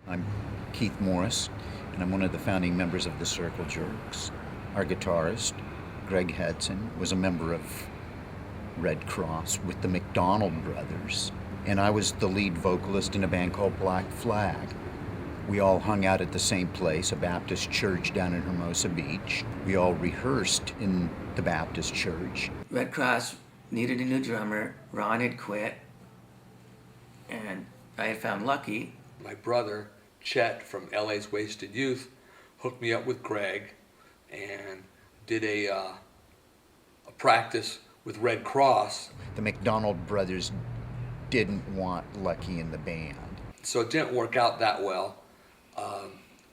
I'm Keith Morris, and I'm one of the founding members of the Circle Jerks. Our guitarist, Greg Hudson, was a member of Red Cross with the McDonald Brothers, and I was the lead vocalist in a band called Black Flag. We all hung out at the same place, a Baptist church down in Hermosa Beach. We all rehearsed in the Baptist church. Red Cross needed a new drummer. Ron had quit, and I had found Lucky. My brother, Chet from LA's Wasted Youth, hooked me up with Greg and did a practice with Red Cross. The McDonald Brothers didn't want Lucky in the band. So it didn't work out that well.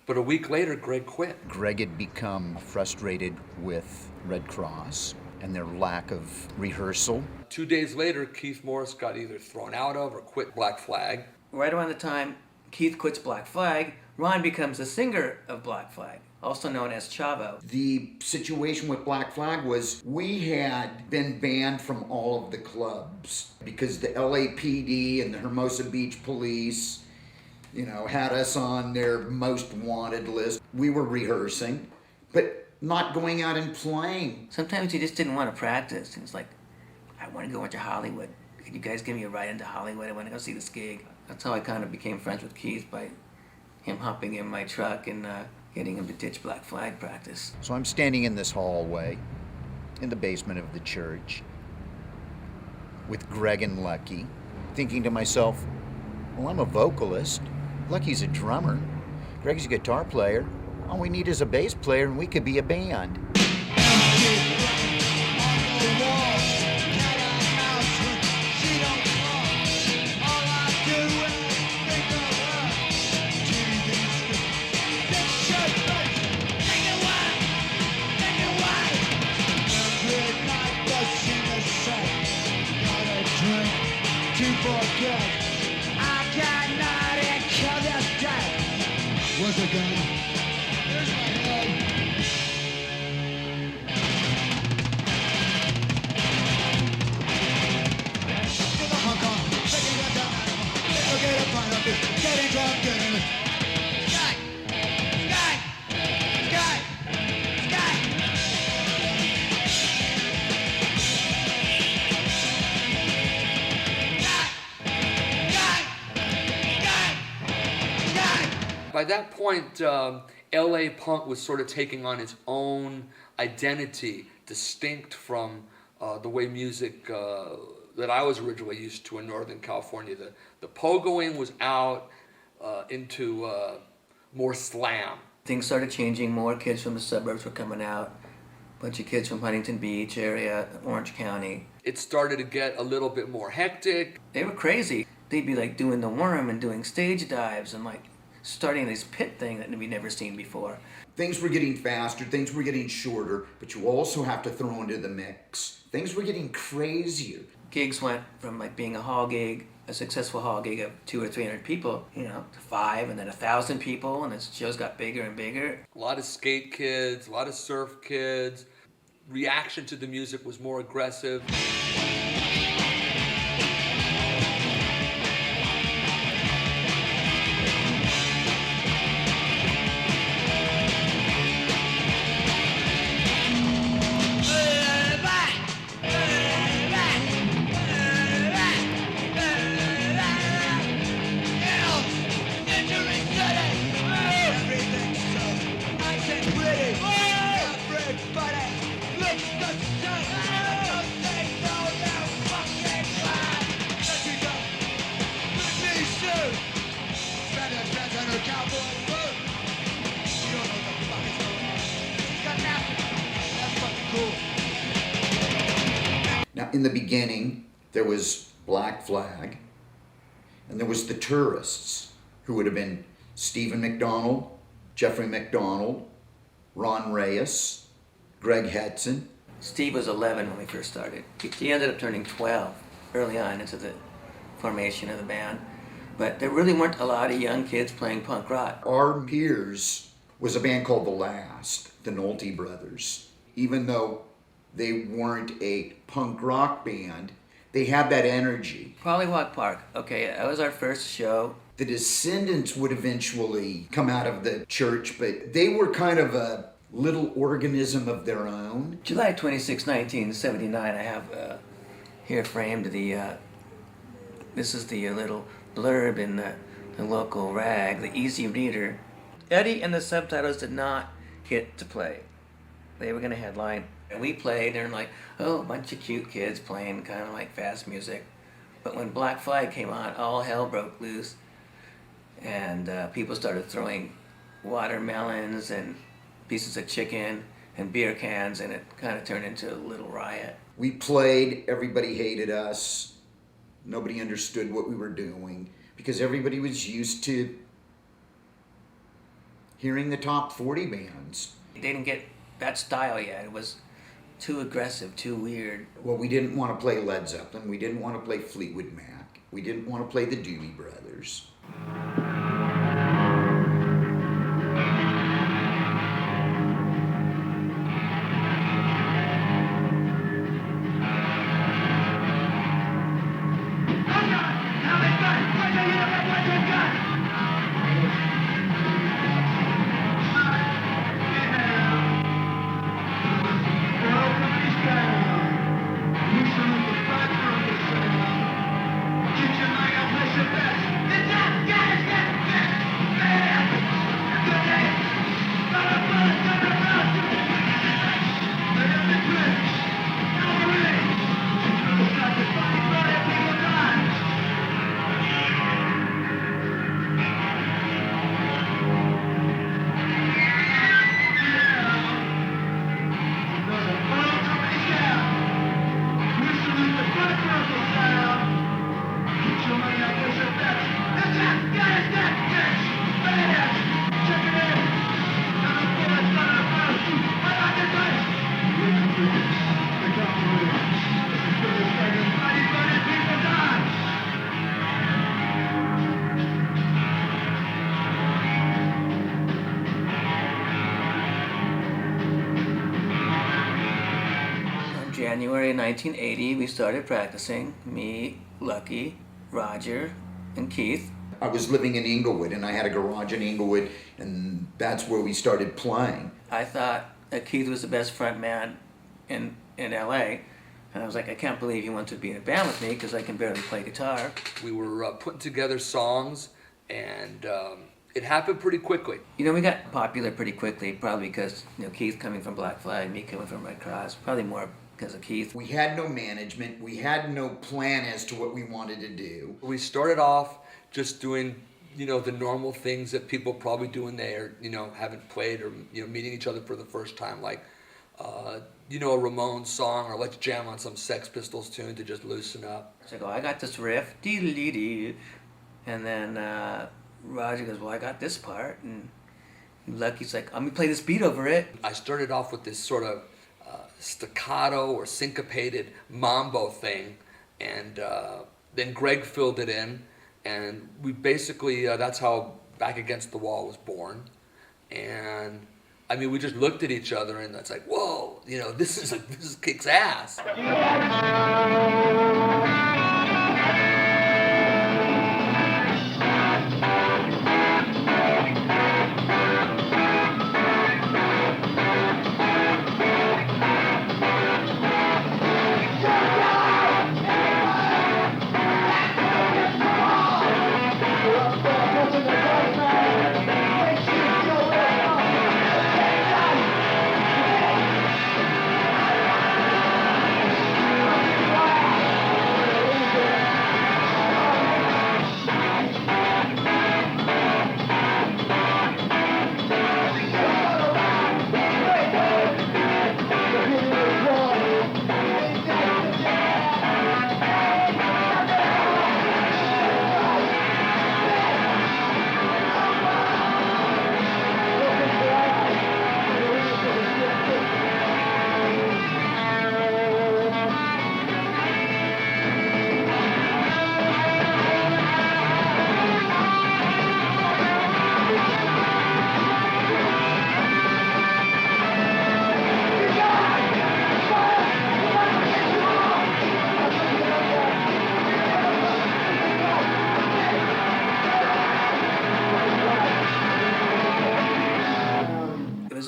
But a week later, Greg quit. Greg had become frustrated with Red Cross and their lack of rehearsal. 2 days later, Keith Morris got either thrown out of or quit Black Flag. Right around the time Keith quits Black Flag, Ron becomes the singer of Black Flag, also known as Chavo. The situation with Black Flag was we had been banned from all of the clubs because the LAPD and the Hermosa Beach Police, had us on their most wanted list. We were rehearsing, but not going out and playing. Sometimes you just didn't want to practice. It was like, I want to go into Hollywood. Could you guys give me a ride into Hollywood? I want to go see this gig. That's how I kind of became friends with Keith, by him hopping in my truck and getting him to ditch Black Flag practice. So I'm standing in this hallway in the basement of the church with Greg and Lucky, thinking to myself, well, I'm a vocalist. Lucky's a drummer. Greg's a guitar player. All we need is a bass player and we could be a band. Once again, here's my head. To the Hong Kong, taking that down. Forget a fine up here, getting drunk, getting it. Sky! Sky! Sky! Sky! By that point, LA punk was sort of taking on its own identity, distinct from the way music that I was originally used to in Northern California. The pogoing was out into more slam. Things started changing. More kids from the suburbs were coming out. A bunch of kids from Huntington Beach area, Orange County. It started to get a little bit more hectic. They were crazy. They'd be like doing the worm and doing stage dives and like starting this pit thing that we'd never seen before. Things were getting faster, things were getting shorter, but you also have to throw into the mix. Things were getting crazier. Gigs went from like being a hall gig, a successful hall gig of 200 or 300 people, to 5 and then 1,000 people, and the shows got bigger and bigger. A lot of skate kids, a lot of surf kids. Reaction to the music was more aggressive. Now, in the beginning, there was Black Flag, and there was the Tourists, who would have been Stephen McDonald, Jeffrey McDonald, Ron Reyes, Greg Hudson. Steve was 11 when we first started. He ended up turning 12 early on into the formation of the band. But there really weren't a lot of young kids playing punk rock. Our peers was a band called The Last, the Nolte Brothers. Even though they weren't a punk rock band, They had that energy. Pollywog Park. Okay, that was our first show. The Descendants would eventually come out of the church, but they were kind of a little organism of their own. July 26, 1979, I have here framed this is the little blurb in the local rag, the Easy Reader. Eddie and the Subtitles did not get to play. They were going to headline. And we played, and like, oh, a bunch of cute kids playing kind of like fast music. But when Black Flag came on, all hell broke loose. And people started throwing watermelons and pieces of chicken and beer cans, and it kind of turned into a little riot. We played, everybody hated us, nobody understood what we were doing, because everybody was used to hearing the top 40 bands. They didn't get that style yet. It was too aggressive, too weird. Well, we didn't want to play Led Zeppelin, we didn't want to play Fleetwood Mac, we didn't want to play the Doobie Brothers. January 1980, we started practicing. Me, Lucky, Roger, and Keith. I was living in Inglewood, and I had a garage in Inglewood, and that's where we started playing. I thought that Keith was the best front man in LA, and I was like, I can't believe he wants to be in a band with me because I can barely play guitar. We were putting together songs, and it happened pretty quickly. You know, we got popular pretty quickly, probably because, you know, Keith coming from Black Flag, me coming from Red Cross, probably more because of Keith. We had no management, we had no plan as to what we wanted to do. We started off just doing, you know, the normal things that people probably do when they're, you know, haven't played or, you know, meeting each other for the first time, like, you know, a Ramones song, or let's jam on some Sex Pistols tune to just loosen up. So I go, I got this riff, dee-dee-dee-dee, and then Roger goes, well, I got this part, and Lucky's like, I'm gonna play this beat over it. I started off with this sort of staccato or syncopated mambo thing, and then Greg filled it in, and we basically, that's how Back Against the Wall was born. And I mean, we just looked at each other, and it's like, whoa, you know, this is kicks ass.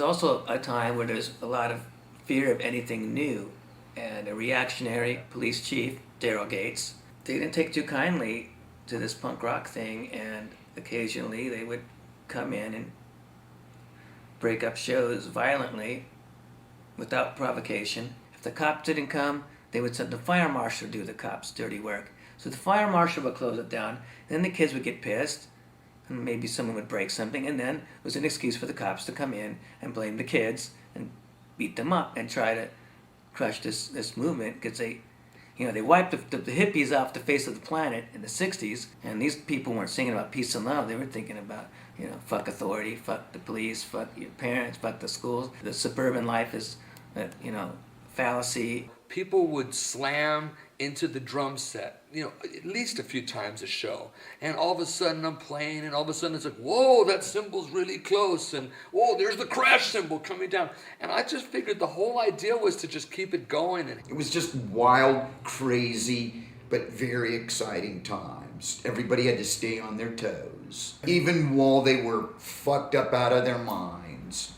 also a time where there's a lot of fear of anything new, and a reactionary police chief, Daryl Gates, they didn't take too kindly to this punk rock thing, and occasionally they would come in and break up shows violently without provocation. If the cops didn't come, they would send the fire marshal to do the cops' dirty work. So the fire marshal would close it down, then the kids would get pissed, and maybe someone would break something, and then it was an excuse for the cops to come in and blame the kids and beat them up and try to crush this movement, because they wiped the hippies off the face of the planet in the 60s, and these people weren't singing about peace and love. They were thinking about, fuck authority, fuck the police, fuck your parents, fuck the schools. The suburban life is, fallacy. People would slam into the drum set, at least a few times a show. And all of a sudden I'm playing, and all of a sudden it's like, whoa, that cymbal's really close, and whoa, there's the crash cymbal coming down. And I just figured the whole idea was to just keep it going. And It was just wild, crazy, but very exciting times. Everybody had to stay on their toes, even while they were fucked up out of their minds.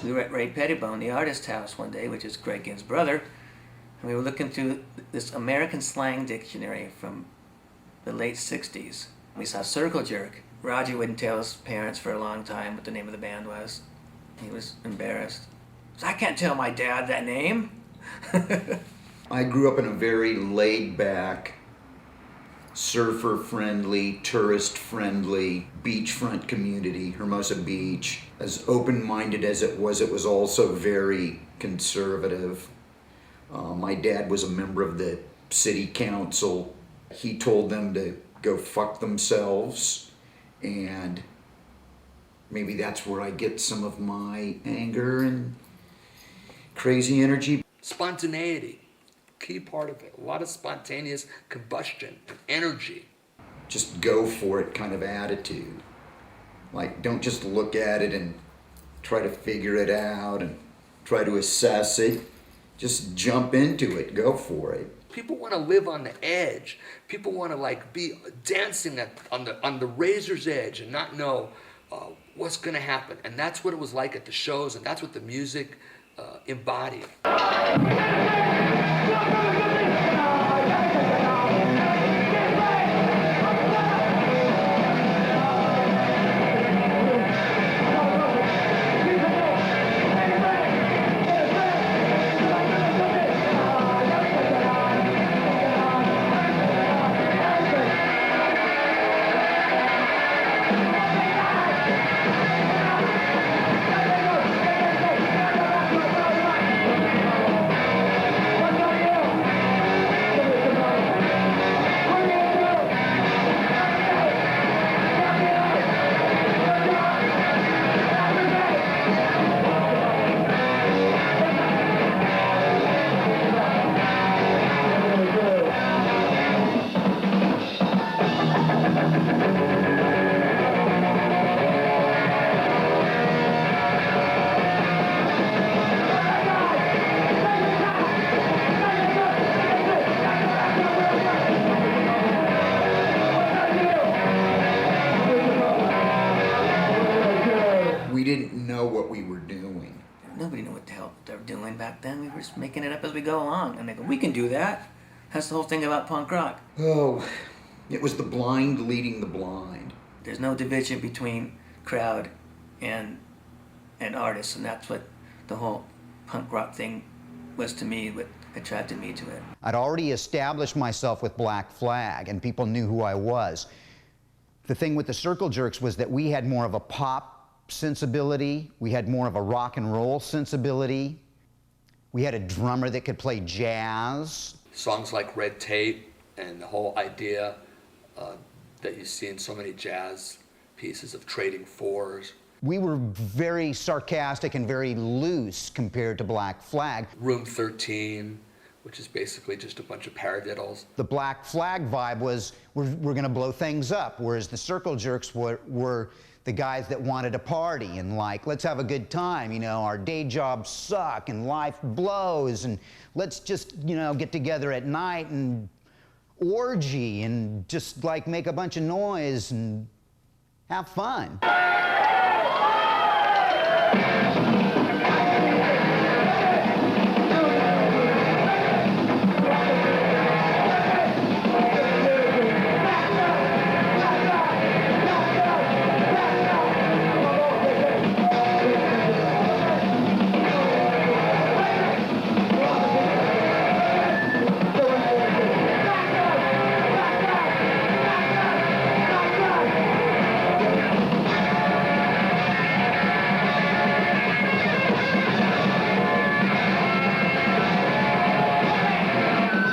We were at Ray Pettibone, the artist house, one day, which is Greg Ginn's brother, and we were looking through this American slang dictionary from the late 60s. We saw Circle Jerk. Roger wouldn't tell his parents for a long time what the name of the band was. He was embarrassed. So I can't tell my dad that name. I grew up in a very laid-back, surfer-friendly, tourist-friendly, beachfront community, Hermosa Beach. As open-minded as it was also very conservative. My dad was a member of the city council. He told them to go fuck themselves, and maybe that's where I get some of my anger and crazy energy. spontaneity, key part of it. A lot of spontaneous combustion, energy. Just go for it kind of attitude. Like, don't just look at it and try to figure it out and try to assess it. Just jump into it, go for it. People want to live on the edge. People want to be dancing on the razor's edge and not know what's going to happen. And that's what it was like at the shows, and that's what the music embodied. We didn't know what we were doing. Nobody knew what the hell they were doing back then. We were just making it up as we go along. And they go, we can do that. That's the whole thing about punk rock. Oh, it was the blind leading the blind. There's no division between crowd and artists, and that's what the whole punk rock thing was to me, what attracted me to it. I'd already established myself with Black Flag, and people knew who I was. The thing with the Circle Jerks was that we had more of a pop sensibility, we had more of a rock and roll sensibility, we had a drummer that could play jazz. Songs like Red Tape and the whole idea that you see in so many jazz pieces of trading fours. We were very sarcastic and very loose compared to Black Flag. Room 13, which is basically just a bunch of paradiddles. The Black Flag vibe was, we're going to blow things up, whereas the Circle Jerks were the guys that wanted to party and like, let's have a good time, you know, our day jobs suck and life blows, and let's just, you know, get together at night and orgy and just like make a bunch of noise and have fun.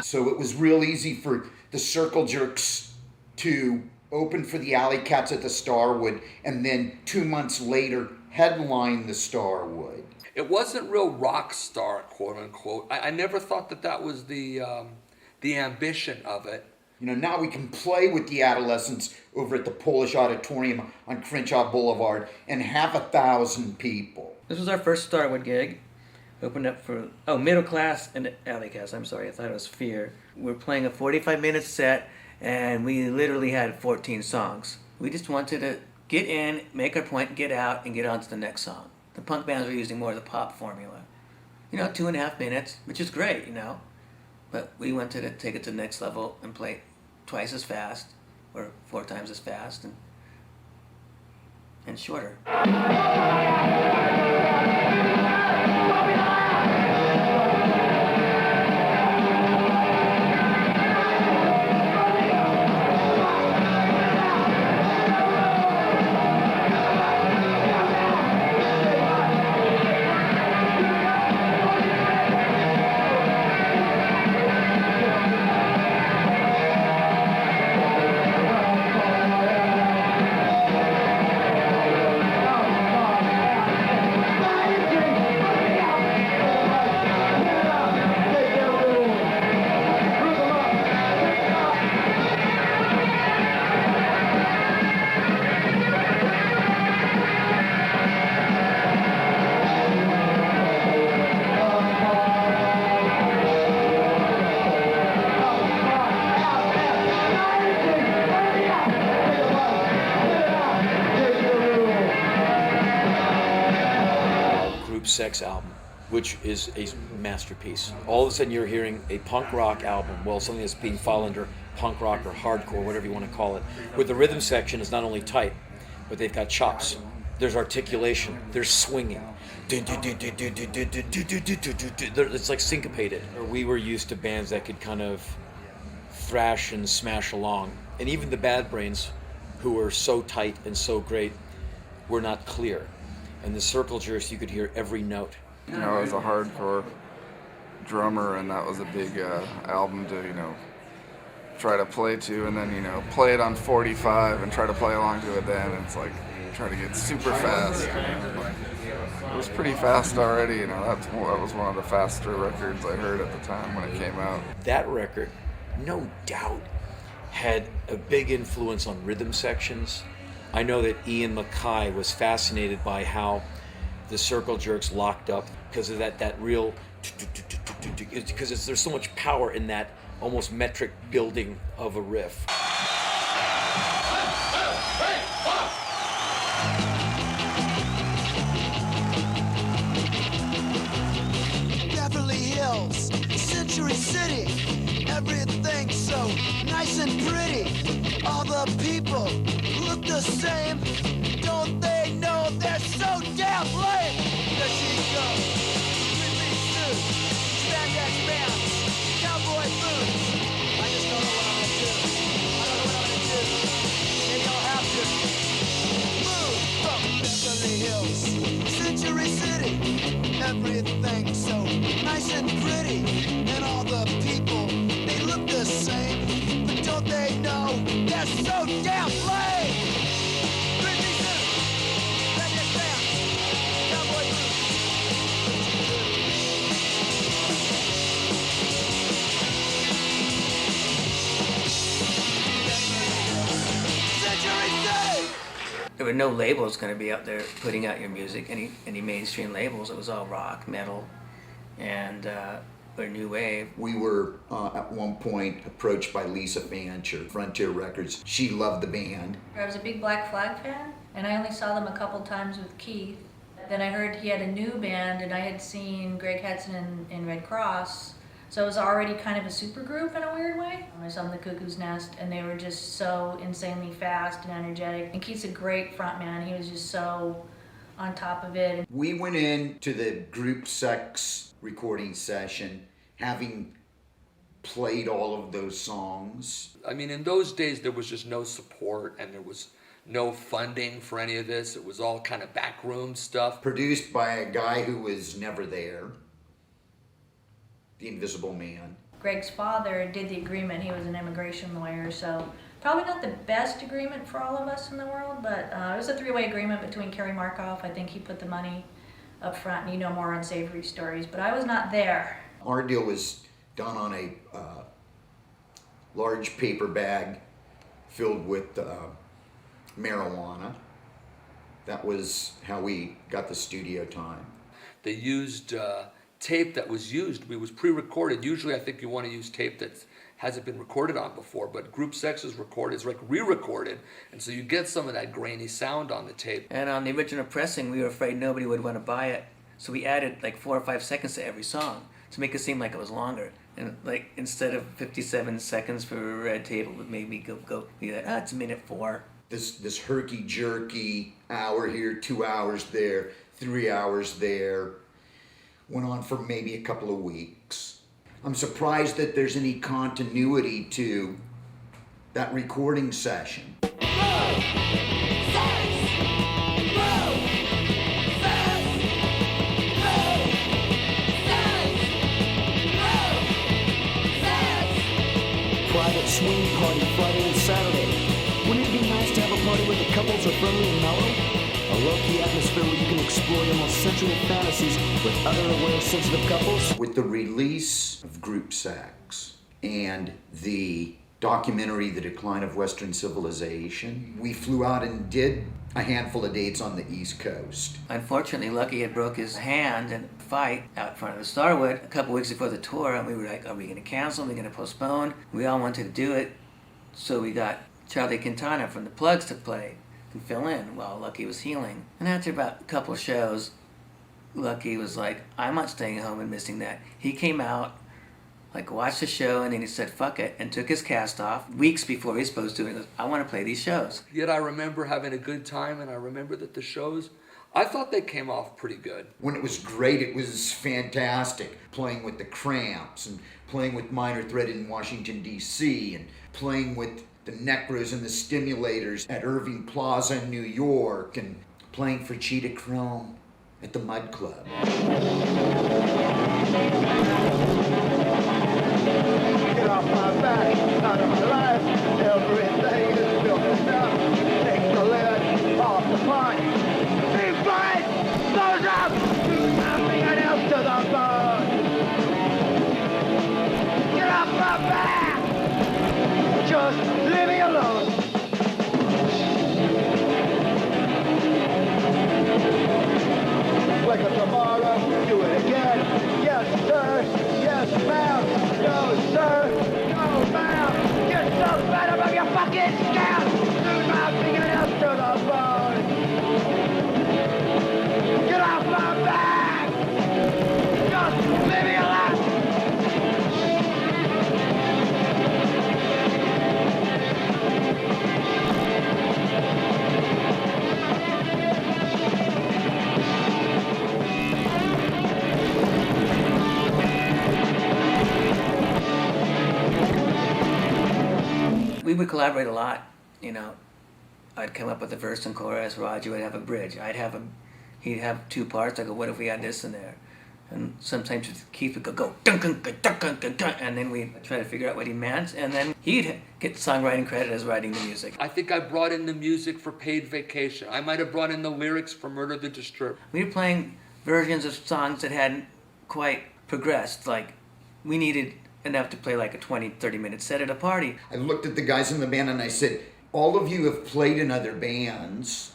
So it was real easy for the Circle Jerks to open for the Alley Cats at the Starwood, and then 2 months later headline the Starwood. It wasn't real rock star, quote unquote. I never thought that that was the ambition of it. You know, now we can play with the adolescents over at the Polish Auditorium on Crenshaw Boulevard and have 1,000 people. This was our first Starwood gig. Opened up for, Middle Class and Alley Cats. I'm sorry, I thought it was Fear. We're playing a 45-minute set, and we literally had 14 songs. We just wanted to get in, make our point, get out, and get on to the next song. The punk bands were using more of the pop formula. You know, 2.5 minutes, which is great, you know. But we wanted to take it to the next level and play twice as fast, or 4 times as fast, and shorter. Sex album, which is a masterpiece. All of a sudden you're hearing a punk rock album, well, something that's being filed under punk rock or hardcore, whatever you want to call it, where the rhythm section is not only tight, but they've got chops. There's articulation, there's swinging. It's like syncopated. We were used to bands that could kind of thrash and smash along. And even the Bad Brains, who were so tight and so great, were not clear. And the Circle Jerks, you could hear every note. You know, I was a hardcore drummer, and that was a big album to, you know, try to play to, and then, you know, play it on 45 and try to play along to it then. It's like, try to get super fast. It was pretty fast already, you know, that was one of the faster records I heard at the time when it came out. That record, no doubt, had a big influence on rhythm sections. I know that Ian Mackay was fascinated by how the Circle Jerks locked up because of that real, because there's so much power in that almost metric building of a riff. Beverly Hills, Century City, everything's so nice and pretty. All the people look the same. Don't they know they're so damn lame? There she goes, three-piece suit, spandex pants, cowboy boots. I just don't know what I'm gonna do. I don't know what I'm gonna do. Maybe I'll have to move from Beverly Hills, Century City. Everything's so nice and pretty, and all the people, they look the same. there were no labels going to be out there putting out your music, any mainstream labels. It was all rock, metal, and or new wave. We were at one point approached by Lisa Fancher, Frontier Records. She loved the band. I was a big Black Flag fan, and I only saw them a couple times with Keith. Then I heard he had a new band, and I had seen Greg Hudson in Red Cross, so it was already kind of a super group in a weird way. I saw them the Cuckoo's Nest, and they were just so insanely fast and energetic. And Keith's a great frontman. He was just so on top of it. We went in to the Group Sex recording session having played all of those songs. I mean, in those days, there was just no support, and there was no funding for any of this. It was all kind of backroom stuff. Produced by a guy who was never there, the Invisible Man. Greg's father did the agreement. He was an immigration lawyer, so probably not the best agreement for all of us in the world, but it was a three-way agreement between Kerry Markoff. I think he put the money up front, and you know more unsavory stories, but I was not there. Our deal was done on a large paper bag filled with marijuana. That was how we got the studio time. They used tape that was used. It was pre-recorded. Usually I think you want to use tape that hasn't been recorded on before, but Group Sex is recorded. It's like re-recorded, and so you get some of that grainy sound on the tape. And on the original pressing, we were afraid nobody would want to buy it, so we added like 4 or 5 seconds to every song to make it seem like it was longer. And like instead of 57 seconds for a red tape, it would maybe go be like, it's a minute 4. This herky-jerky hour here, 2 hours there, 3 hours there, went on for maybe a couple of weeks. I'm surprised that there's any continuity to that recording session. Private swing party Friday and Saturday. Wouldn't it be nice to have a party where the couples are friendly and mellow? A low-key atmosphere where you can explore your most sensual fantasies with other aware, sensitive couples. With the release of Group Sex and the documentary The Decline of Western Civilization, we flew out and did a handful of dates on the East Coast. Unfortunately, Lucky had broke his hand in a fight out front of the Starwood a couple weeks before the tour, and we were like, are we going to cancel? Are we going to postpone? We all wanted to do it, so we got Charlie Quintana from the Plugs to play and fill in while Lucky was healing. And after about a couple of shows, Lucky was like, I'm not staying home and missing that. He came out, like watched the show, and then he said, fuck it, and took his cast off weeks before he was supposed to, and he goes, I want to play these shows. Yet I remember having a good time, and I remember that the shows, I thought they came off pretty good. When it was great, it was fantastic. Playing with the Cramps and playing with Minor Threat in Washington, D.C., and playing with the Necros and the Stimulators at Irving Plaza in New York, and playing for Cheetah Chrome at the Mud Club. Get off my back, out of my life. Everything is built up. Take the lid off the pot. Be fine, close up. Nothing else to the bone. Get off my back. Just leave me alone. Wake up tomorrow, do it again. Yes, sir. Yes, ma'am. No, sir. No, ma'am. Get so fed up of your fucking scam. Do nothing else to the bone. Get off my back. Just leave me alone. We would collaborate a lot, you know. I'd come up with a verse and chorus, Roger would have a bridge. He'd have 2 parts. I go, what if we had this in there? And sometimes Keith would go, dun, dun, dun, dun, dun, dun, dun, and then we'd try to figure out what he meant, and then he'd get songwriting credit as writing the music. I think I brought in the music for Paid Vacation. I might have brought in the lyrics for Murder the Disturbed. We were playing versions of songs that hadn't quite progressed. Like, we needed enough to play like a 20, 30-minute set at a party. I looked at the guys in the band and I said, all of you have played in other bands.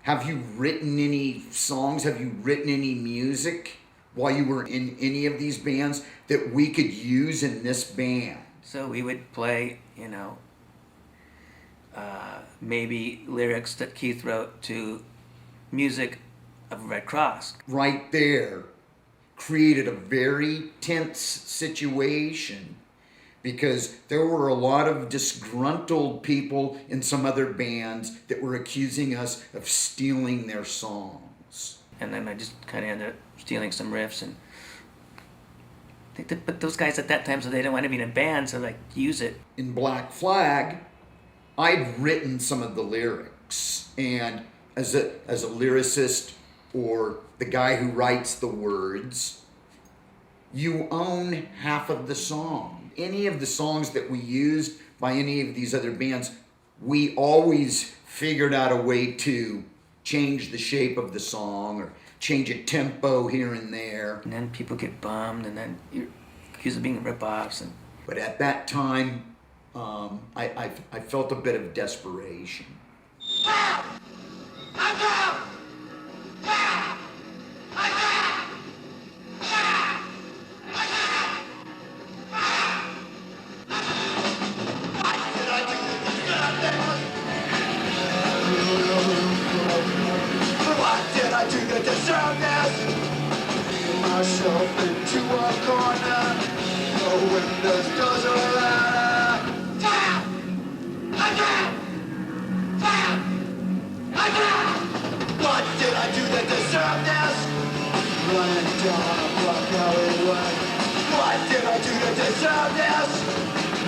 Have you written any songs? Have you written any music while you were in any of these bands that we could use in this band? So we would play, maybe lyrics that Keith wrote to music of Red Cross. Right there created a very tense situation because there were a lot of disgruntled people in some other bands that were accusing us of stealing their songs. And then I just kind of ended up stealing some riffs, and but those guys at that time, so they didn't want to be in a band, so like use it. In Black Flag, I'd written some of the lyrics, and as a lyricist or the guy who writes the words, you own half of the song. Any of the songs that we used by any of these other bands, we always figured out a way to change the shape of the song or change a tempo here and there. And then people get bummed, and then you're accused of being rip-offs. But at that time, I felt a bit of desperation. Myself into a corner, the windows, doors are loud. What did I do that deserved this? Running down a black alleyway. What did I do that deserved this?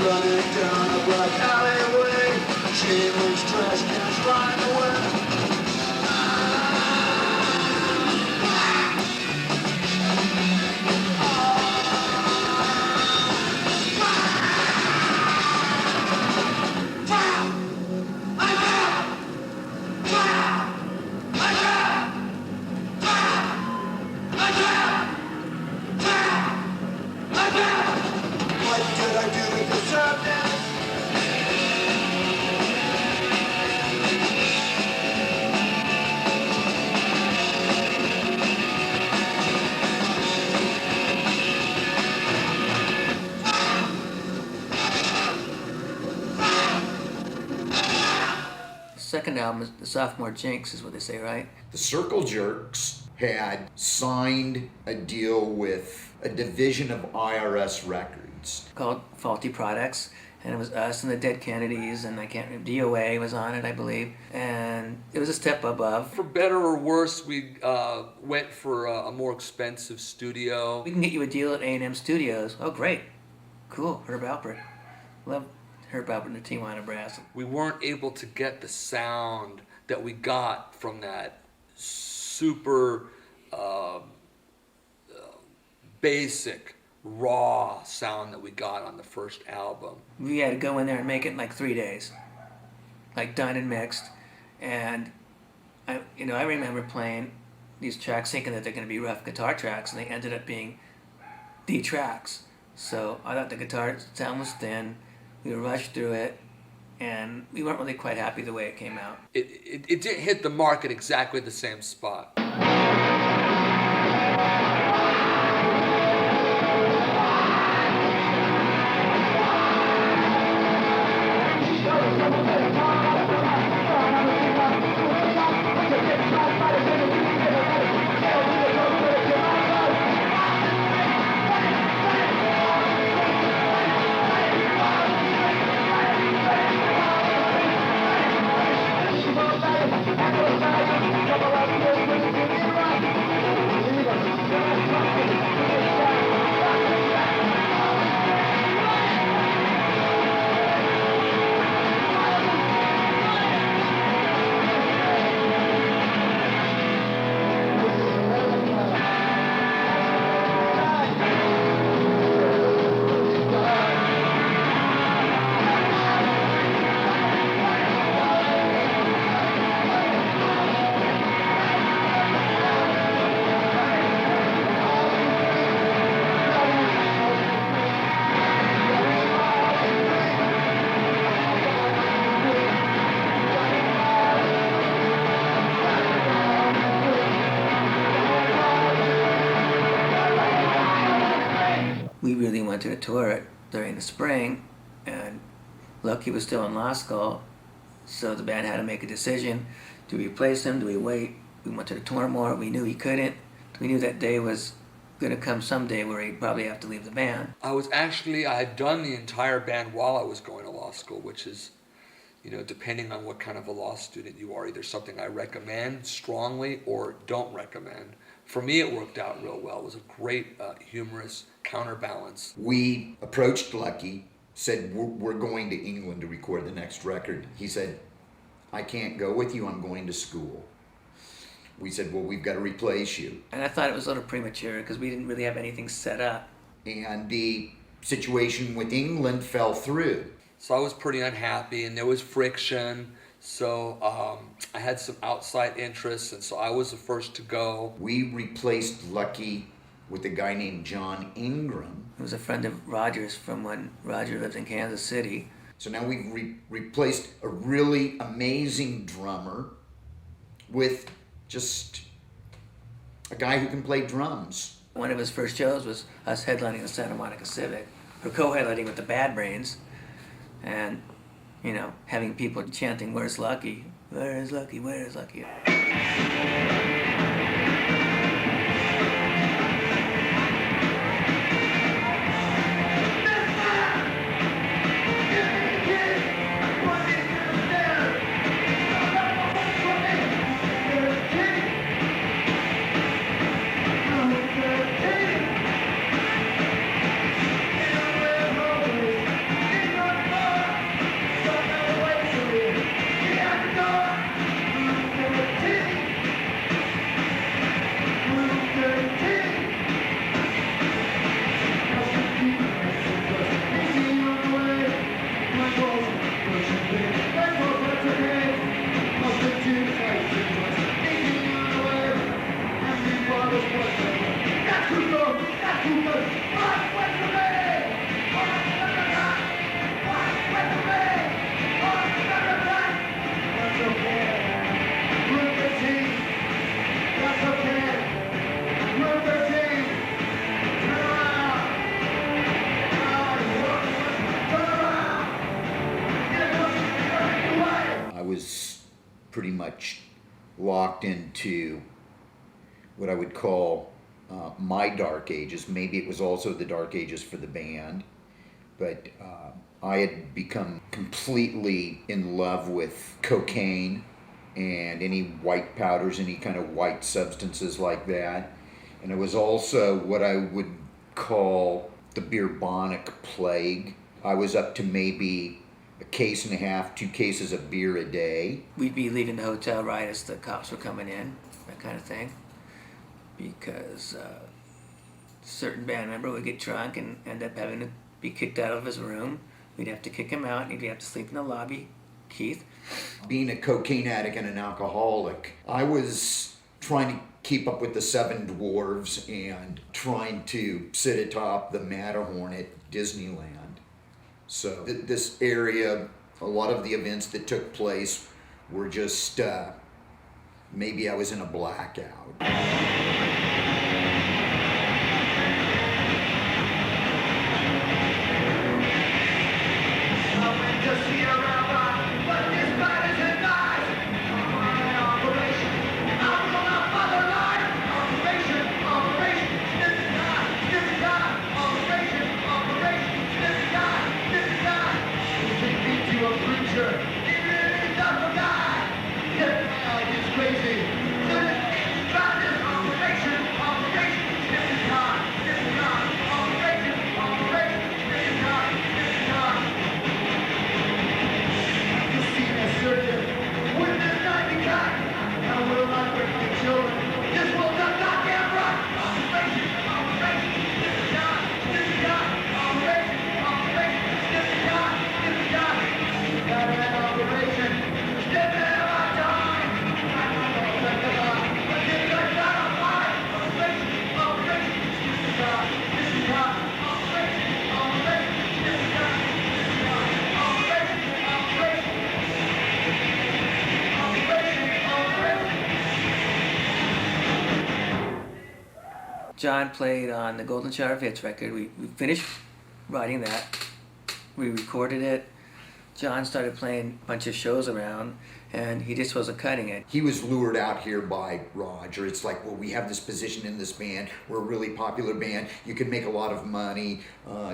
Running down a black alleyway. Chain links, trash cans, flying away. Second album is the sophomore jinx, is what they say, right? The Circle Jerks had signed a deal with a division of IRS Records Called Faulty Products, and it was us and the Dead Kennedys, and I can't remember, DOA was on it, I believe, and it was a step above. For better or worse, we went for a more expensive studio. We can get you a deal at A&M Studios. Oh, great. Cool. Herb Alpert. Love Herb Alpert and the Tijuana Brass. We weren't able to get the sound that we got from that super basic, raw sound that we got on the first album. We had to go in there and make it in like 3 days. Like done and mixed. And I remember playing these tracks thinking that they're going to be rough guitar tracks, and they ended up being D tracks. So I thought the guitar sound was thin. We rushed through it, and we weren't really quite happy the way it came out. It didn't hit the mark at exactly the same spot. Come on, we really wanted to tour it during the spring, and Lucky was still in law school, so the band had to make a decision. Do we replace him? Do we wait? We wanted to tour more. We knew he couldn't. We knew that day was going to come someday where he'd probably have to leave the band. I had done the entire band while I was going to law school, which is, depending on what kind of a law student you are, either something I recommend strongly or don't recommend. For me, it worked out real well. It was a great humorous counterbalance. We approached Lucky, said, we're going to England to record the next record. He said, I can't go with you, I'm going to school. We said, well, we've got to replace you. And I thought it was a little premature because we didn't really have anything set up. And the situation with England fell through. So I was pretty unhappy, and there was friction. So I had some outside interests, and so I was the first to go. We replaced Lucky with a guy named John Ingram. He was a friend of Roger's from when Roger lived in Kansas City. So now we've replaced a really amazing drummer with just a guy who can play drums. One of his first shows was us headlining the Santa Monica Civic, or co-headlining with the Bad Brains, and, having people chanting, "Where's Lucky? Where is Lucky? Where is Lucky?" Pretty much locked into what I would call my dark ages. Maybe it was also the dark ages for the band, but I had become completely in love with cocaine and any white powders, any kind of white substances like that. And it was also what I would call the beerbonic plague. I was up to maybe a case and a half, 2 cases of beer a day. We'd be leaving the hotel right as the cops were coming in, that kind of thing, because a certain band member would get drunk and end up having to be kicked out of his room. We'd have to kick him out, and he'd have to sleep in the lobby. Keith? Being a cocaine addict and an alcoholic, I was trying to keep up with the Seven Dwarves and trying to sit atop the Matterhorn at Disneyland. So this area, a lot of the events that took place were just, maybe I was in a blackout. Crazy. John played on the Golden Shower of Hits record. We finished writing that. We recorded it. John started playing a bunch of shows around, and he just wasn't cutting it. He was lured out here by Roger. It's like, well, we have this position in this band. We're a really popular band. You can make a lot of money.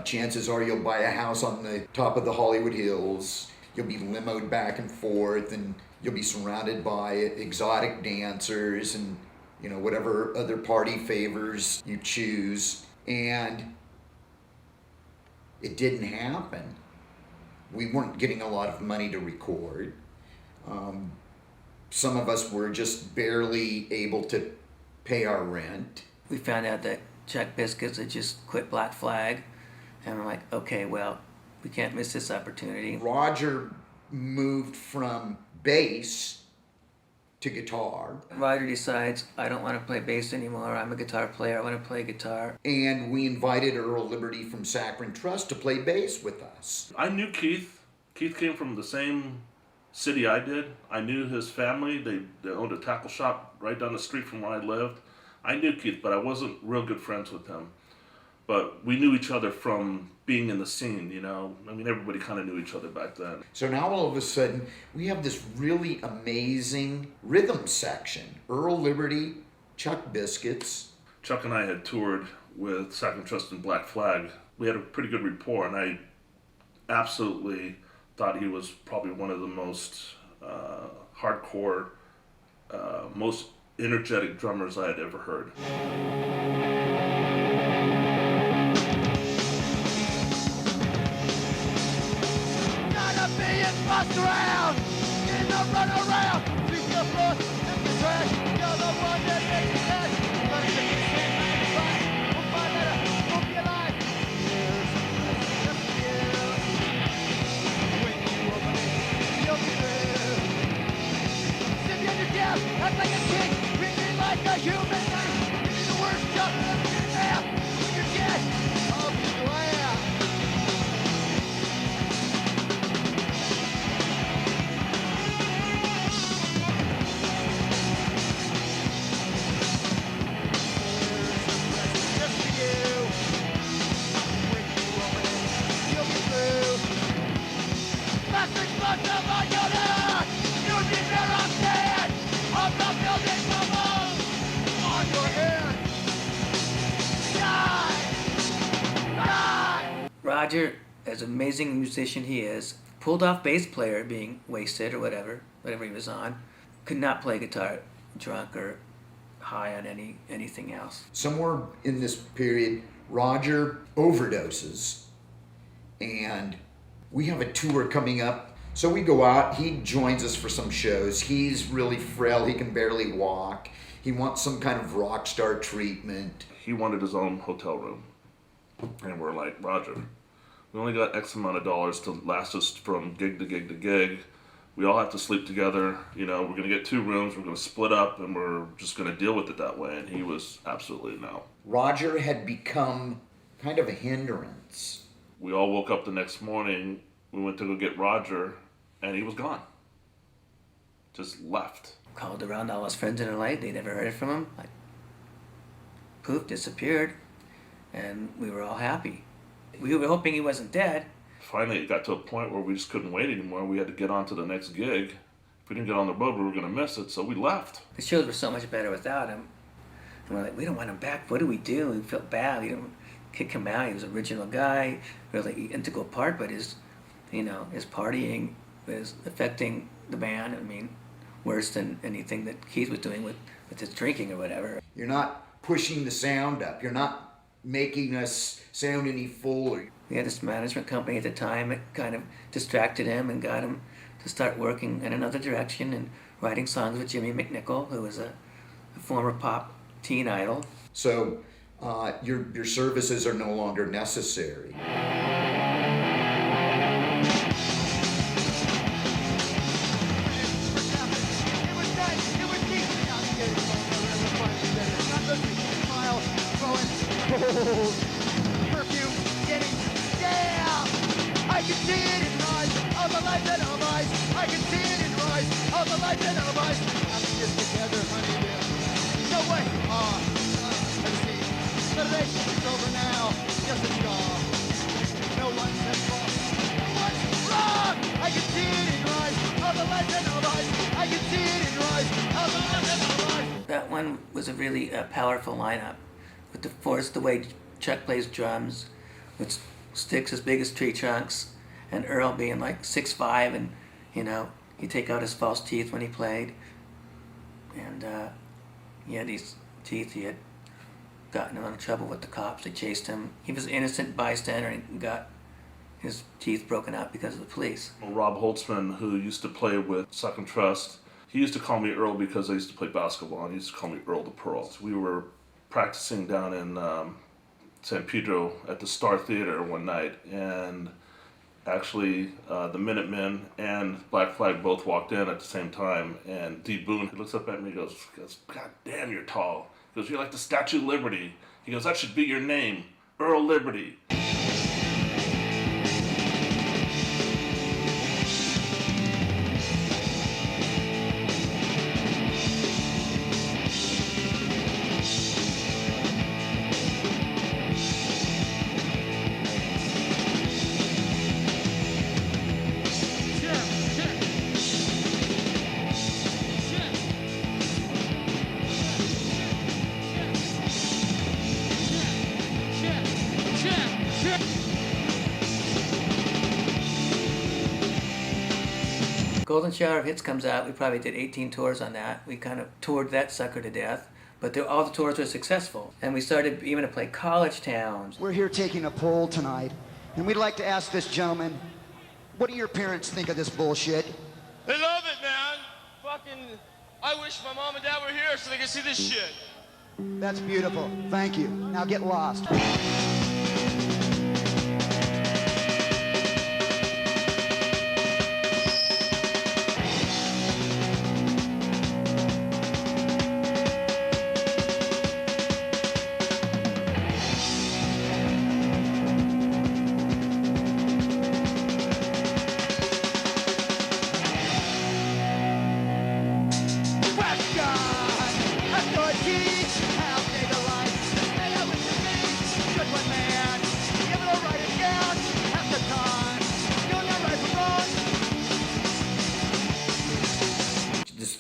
Chances are you'll buy a house on the top of the Hollywood Hills. You'll be limoed back and forth, and you'll be surrounded by exotic dancers and, you know, whatever other party favors you choose. And it didn't happen. We weren't getting a lot of money to record. Some of us were just barely able to pay our rent. We found out that Chuck Biscuits had just quit Black Flag, and we're like, okay, well, we can't miss this opportunity. Roger moved from bass to guitar. Roger decides, I don't want to play bass anymore. I'm a guitar player. I want to play guitar. And we invited Earl Liberty from Saccharin Trust to play bass with us. I knew Keith. Keith came from the same city I did. I knew his family. They owned a tackle shop right down the street from where I lived. I knew Keith, but I wasn't real good friends with him. But we knew each other from being in the scene, you know. I mean, everybody kind of knew each other back then. So now all of a sudden, we have this really amazing rhythm section. Earl Liberty, Chuck Biscuits. Chuck and I had toured with Saccharin Trust and Black Flag. We had a pretty good rapport, and I absolutely thought he was probably one of the most hardcore, most energetic drummers I had ever heard. Bust around, in the run around, sweep your floor, lift the trash, you're the one that makes it last. Gonna get the same 95, we'll find that out, hope you like. Here's the rest of you. When you open it, you'll be through. Sit on your gas, act like a king, treat me like a human being. Give me the worst job in the mouth. When you're dead, I'll be glad. Roger, as an amazing musician he is, pulled off bass player being wasted or whatever he was on, could not play guitar drunk or high on anything else. Somewhere in this period, Roger overdoses, and we have a tour coming up. So we go out, he joins us for some shows. He's really frail, he can barely walk. He wants some kind of rock star treatment. He wanted his own hotel room. And we're like, Roger, we only got X amount of dollars to last us from gig to gig to gig. We all have to sleep together. You know, we're going to get 2 rooms, we're going to split up, and we're just going to deal with it that way. And he was absolutely no. Roger had become kind of a hindrance. We all woke up the next morning, we went to go get Roger, and he was gone. Just left. Called around all his friends in LA, they never heard from him. Like, poof, disappeared. And we were all happy. We were hoping he wasn't dead. Finally, it got to a point where we just couldn't wait anymore. We had to get on to the next gig. If we didn't get on the road, we were going to miss it, so we left. The shows were so much better without him. And we're like, we don't want him back. What do? We felt bad. We didn't kick him out. He was an original guy, really integral part, but his partying was affecting the band. I mean, worse than anything that Keith was doing with his drinking or whatever. You're not pushing the sound up. You're not making us sound any fuller. We had this management company at the time. It kind of distracted him and got him to start working in another direction and writing songs with Jimmy McNichol, who was a former pop teen idol. So your services are no longer necessary. Perfume getting down. I can see it in rise of a life that of ice. I can see it in rise of a life that of ice. I'm just together, honey. No way. Let's see. Generation is over now. Yes, it's gone. No one said wrong. What's wrong? I can see it in your eyes. All the lights and all the lights. I can see it in your eyes. All the lights and all the lights. That one was a really powerful lineup, with the force, the way Chuck plays drums, with sticks as big as tree trunks, and Earl being like 6'5", and he'd take out his false teeth when he played, and he had these teeth. He had gotten in a lot of trouble with the cops. They chased him. He was an innocent bystander and got his teeth broken out because of the police. Rob Holtzman, who used to play with Suck and Trust, he used to call me Earl because I used to play basketball, and he used to call me Earl the Pearl. We were practicing down in San Pedro at the Star Theater one night, and actually the Minutemen and Black Flag both walked in at the same time, and D. Boone looks up at me and goes, "God damn, you're tall." He goes, "You're like the Statue of Liberty." He goes, "That should be your name, Earl Liberty." Golden Shower of Hits comes out. We probably did 18 tours on that. We kind of toured that sucker to death. But all the tours were successful. And we started even to play college towns. We're here taking a poll tonight, and we'd like to ask this gentleman, what do your parents think of this bullshit? They love it, man. Fucking, I wish my mom and dad were here so they could see this shit. That's beautiful. Thank you. Now get lost.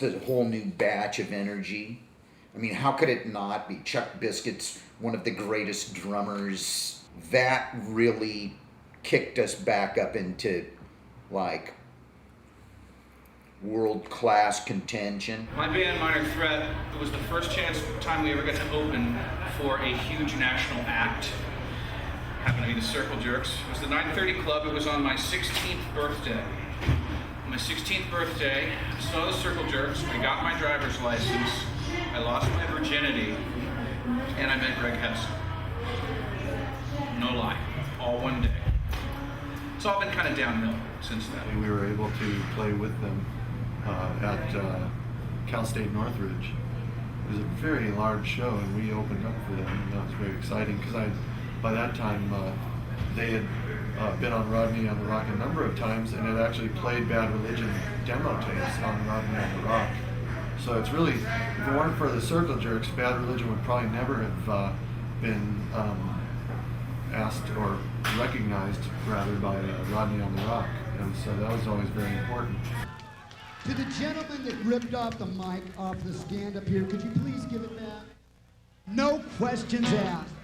The whole new batch of energy. I mean, how could it not be? Chuck Biscuit's one of the greatest drummers. That really kicked us back up into like world-class contention. My band, Minor Threat, it was the first time we ever got to open for a huge national act. Happened to be the Circle Jerks. It was the 930 Club. It was on my 16th birthday. My 16th birthday, I saw the Circle Jerks, I got my driver's license, I lost my virginity, and I met Greg Hudson. No lie, all one day. It's all been kind of downhill since then. We were able to play with them at Cal State Northridge. It was a very large show, and we opened up for them, and that was very exciting because by that time, they had been on Rodney on the Rock a number of times and had actually played Bad Religion demo tapes on Rodney on the Rock. So it's really, if it weren't for the Circle Jerks, Bad Religion would probably never have been asked or recognized, rather, by Rodney on the Rock. And so that was always very important. To the gentleman that ripped off the mic off the stand up here, could you please give it back? No questions asked.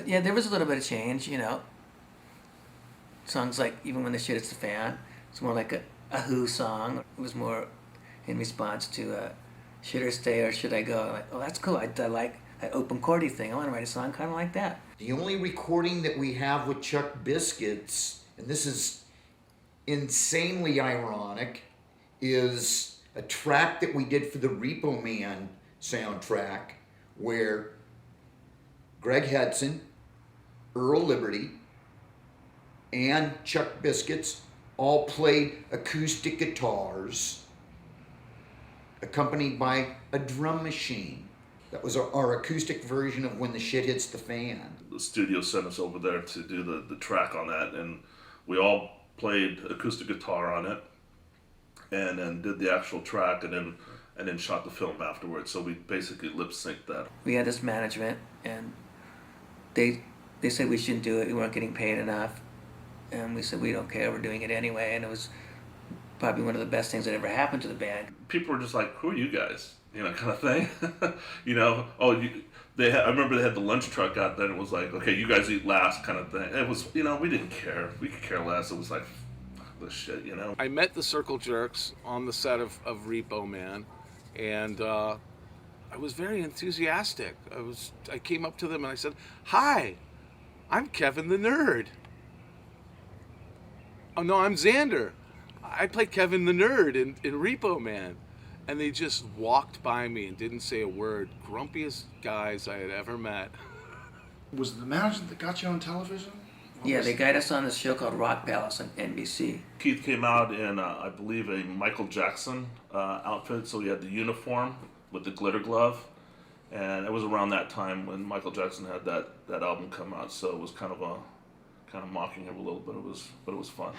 Yeah, there was a little bit of change, you know. Songs like Even When the Shit Hits the Fan, it's more like a Who song. It was more in response to Should I Stay or Should I Go? I'm like, oh, that's cool. I like that open chordy thing. I want to write a song kind of like that. The only recording that we have with Chuck Biscuits, and this is insanely ironic, is a track that we did for the Repo Man soundtrack where Greg Hudson, Earl Liberty, and Chuck Biscuits all played acoustic guitars accompanied by a drum machine. That was our acoustic version of When the Shit Hits the Fan. The studio sent us over there to do the track on that, and we all played acoustic guitar on it, and then did the actual track, and then shot the film afterwards. So we basically lip synced that. We had this management, and they said we shouldn't do it. We weren't getting paid enough, and we said we don't care. We're doing it anyway, and it was probably one of the best things that ever happened to the band. People were just like, "Who are you guys?" You know, kind of thing. You know, I remember they had the lunch truck out there, and it was like, "Okay, you guys eat last," kind of thing. It was, you know, we didn't care. We could care less. It was like, fuck this shit, you know. I met the Circle Jerks on the set of Repo Man, and I was very enthusiastic. I came up to them and I said, "Hi, I'm Kevin the Nerd." "Oh no, I'm Xander. I play Kevin the Nerd in Repo Man." And they just walked by me and didn't say a word. Grumpiest guys I had ever met. Was it the management that got you on television? Yeah, they got us on this show called Rock Palace on NBC. Keith came out in, I believe, a Michael Jackson outfit, so he had the uniform with the glitter glove, and it was around that time when Michael Jackson had that album come out, so it was kind of mocking him a little bit. But it was fun.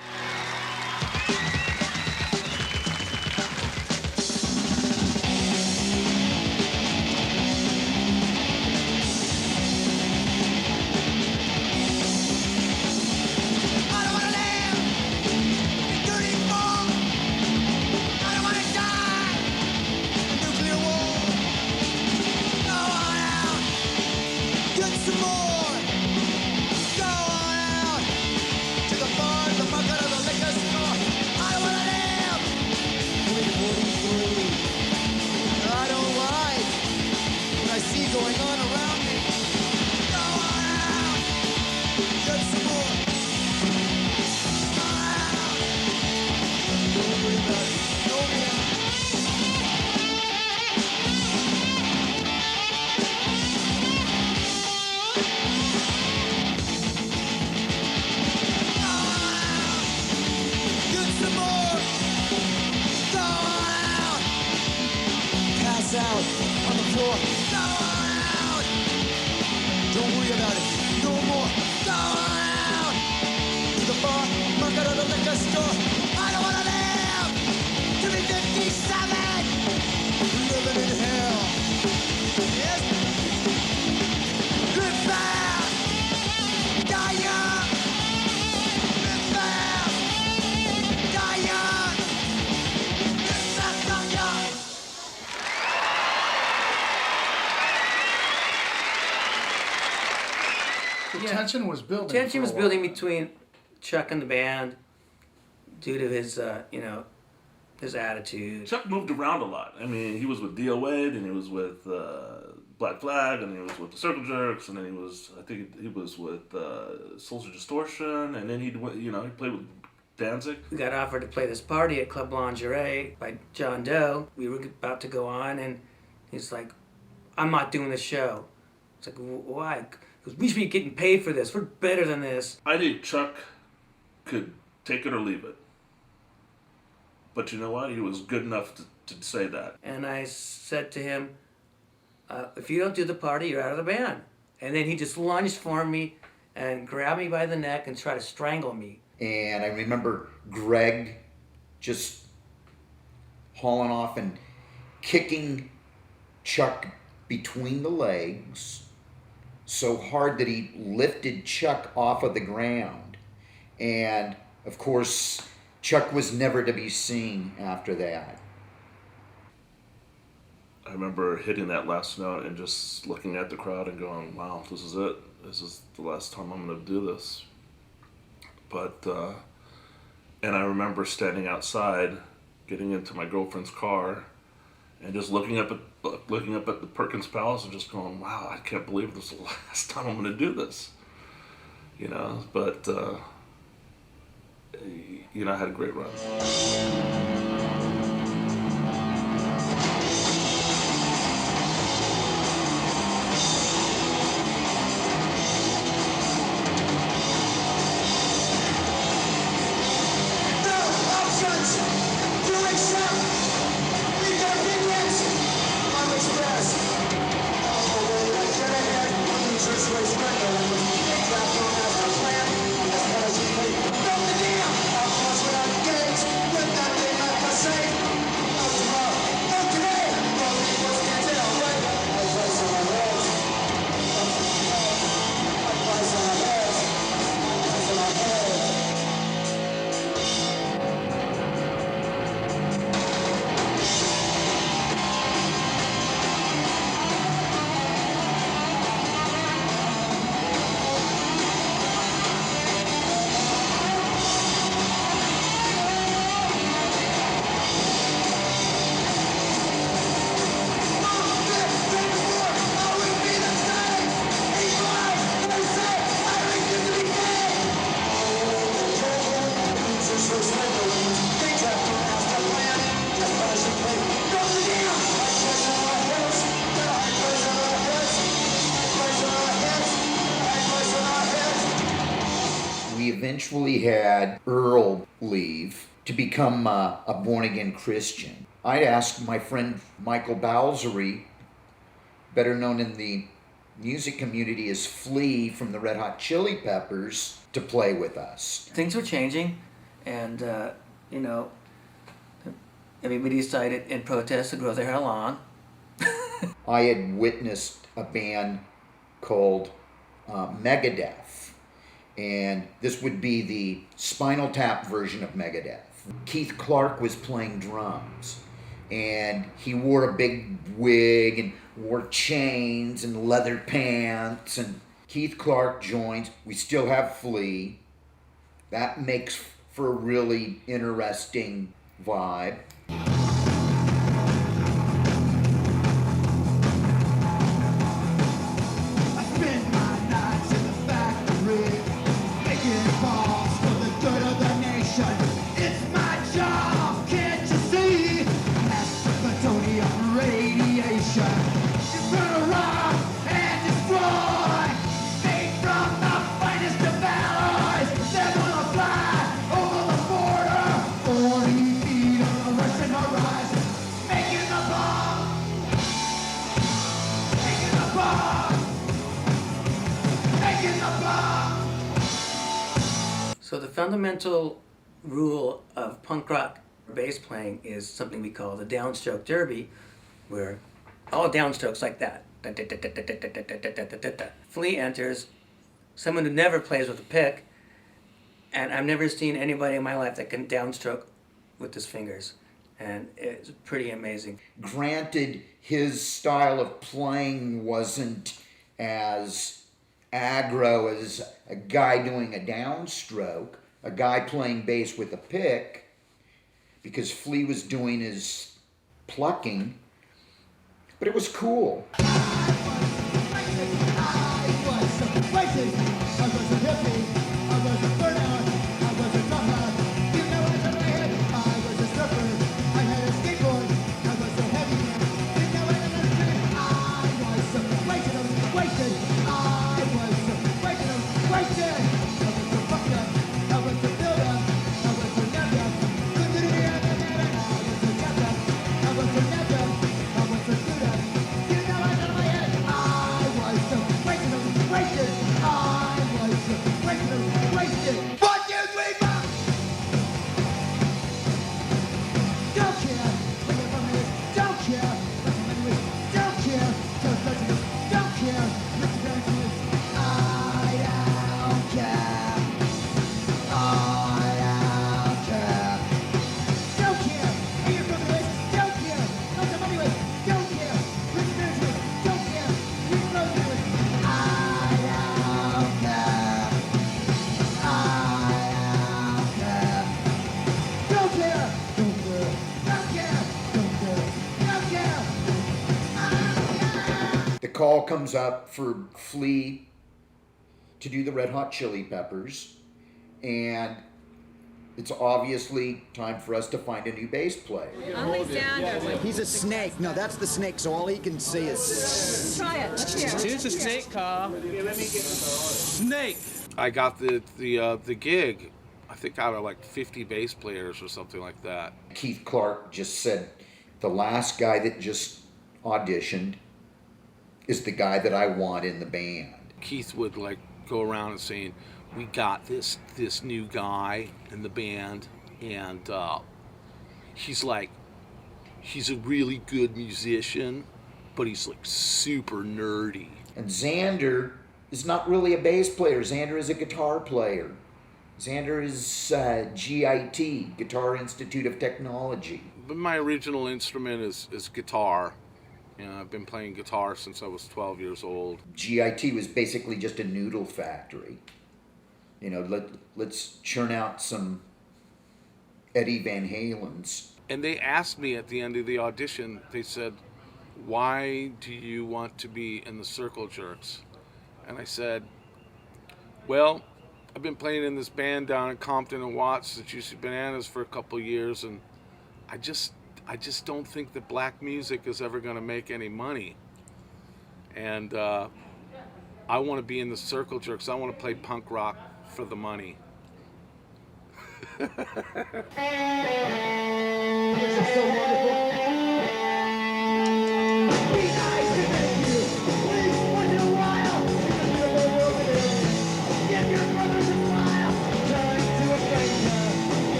Tension was building. Tension was building between Chuck and the band due to his, his attitude. Chuck moved around a lot. I mean, he was with DOA, and he was with Black Flag, and he was with the Circle Jerks, and then he was with Soldier Distortion, and then he played with Danzig. We got offered to play this party at Club Lingerie by John Doe. We were about to go on, and he's like, "I'm not doing the show." It's like, why? Because we should be getting paid for this. We're better than this. I think Chuck could take it or leave it. But you know what? He was good enough to say that. And I said to him, if you don't do the party, you're out of the band. And then he just lunged for me and grabbed me by the neck and tried to strangle me. And I remember Greg just hauling off and kicking Chuck between the legs so hard that he lifted Chuck off of the ground. And of course, Chuck was never to be seen after that. I remember hitting that last note and just looking at the crowd and going, wow, this is it. this is the last time I'm going to do this. But, and I remember standing outside, getting into my girlfriend's car, and just looking up at the Perkins Palace and just going, wow, I can't believe this is the last time I'm going to do this. You know, but, you know, I had a great run. We eventually had Earl leave to become a born-again Christian. I asked my friend Michael Balzery, better known in the music community as Flea from the Red Hot Chili Peppers, to play with us. Things were changing, and you know, everybody decided in protest to grow their hair long. I had witnessed a band called Megadeth, and this would be the Spinal Tap version of Megadeth. Keith Clark was playing drums, and he wore a big wig and wore chains and leather pants, and Keith Clark joins. We still have Flea. That makes for a really interesting vibe. So the fundamental rule of punk rock bass playing is something we call the downstroke derby, where all downstrokes like that. Flea enters, someone who never plays with a pick, and I've never seen anybody in my life that can downstroke with his fingers, and it's pretty amazing. Granted, his style of playing wasn't as aggro as a guy doing a downstroke, a guy playing bass with a pick, because Flea was doing his plucking, but it was cool. call comes up for Flea to do the Red Hot Chili Peppers, and it's obviously time for us to find a new bass player. He's a snake. No, that's the snake, so all he can see is... Try it. Let's hear it. Here's a snake call. Snake. I got the gig, I think out of like 50 bass players or something like that. Keith Clark just said, the last guy that just auditioned is the guy that I want in the band. Keith would like go around and saying, we got this new guy in the band, and he's a really good musician, but he's like super nerdy. And Xander is not really a bass player. Xander is a guitar player. Xander is GIT, Guitar Institute of Technology. But my original instrument is guitar. You know, I've been playing guitar since I was 12 years old. GIT was basically just a noodle factory. You know, let's churn out some Eddie Van Halens. And they asked me at the end of the audition, they said, why do you want to be in the Circle Jerks? And I said, well, I've been playing in this band down in Compton and Watts, the Juicy Bananas, for a couple years, and I just don't think that black music is ever going to make any money. And I want to be in the Circle Jerks. I want to play punk rock for the money.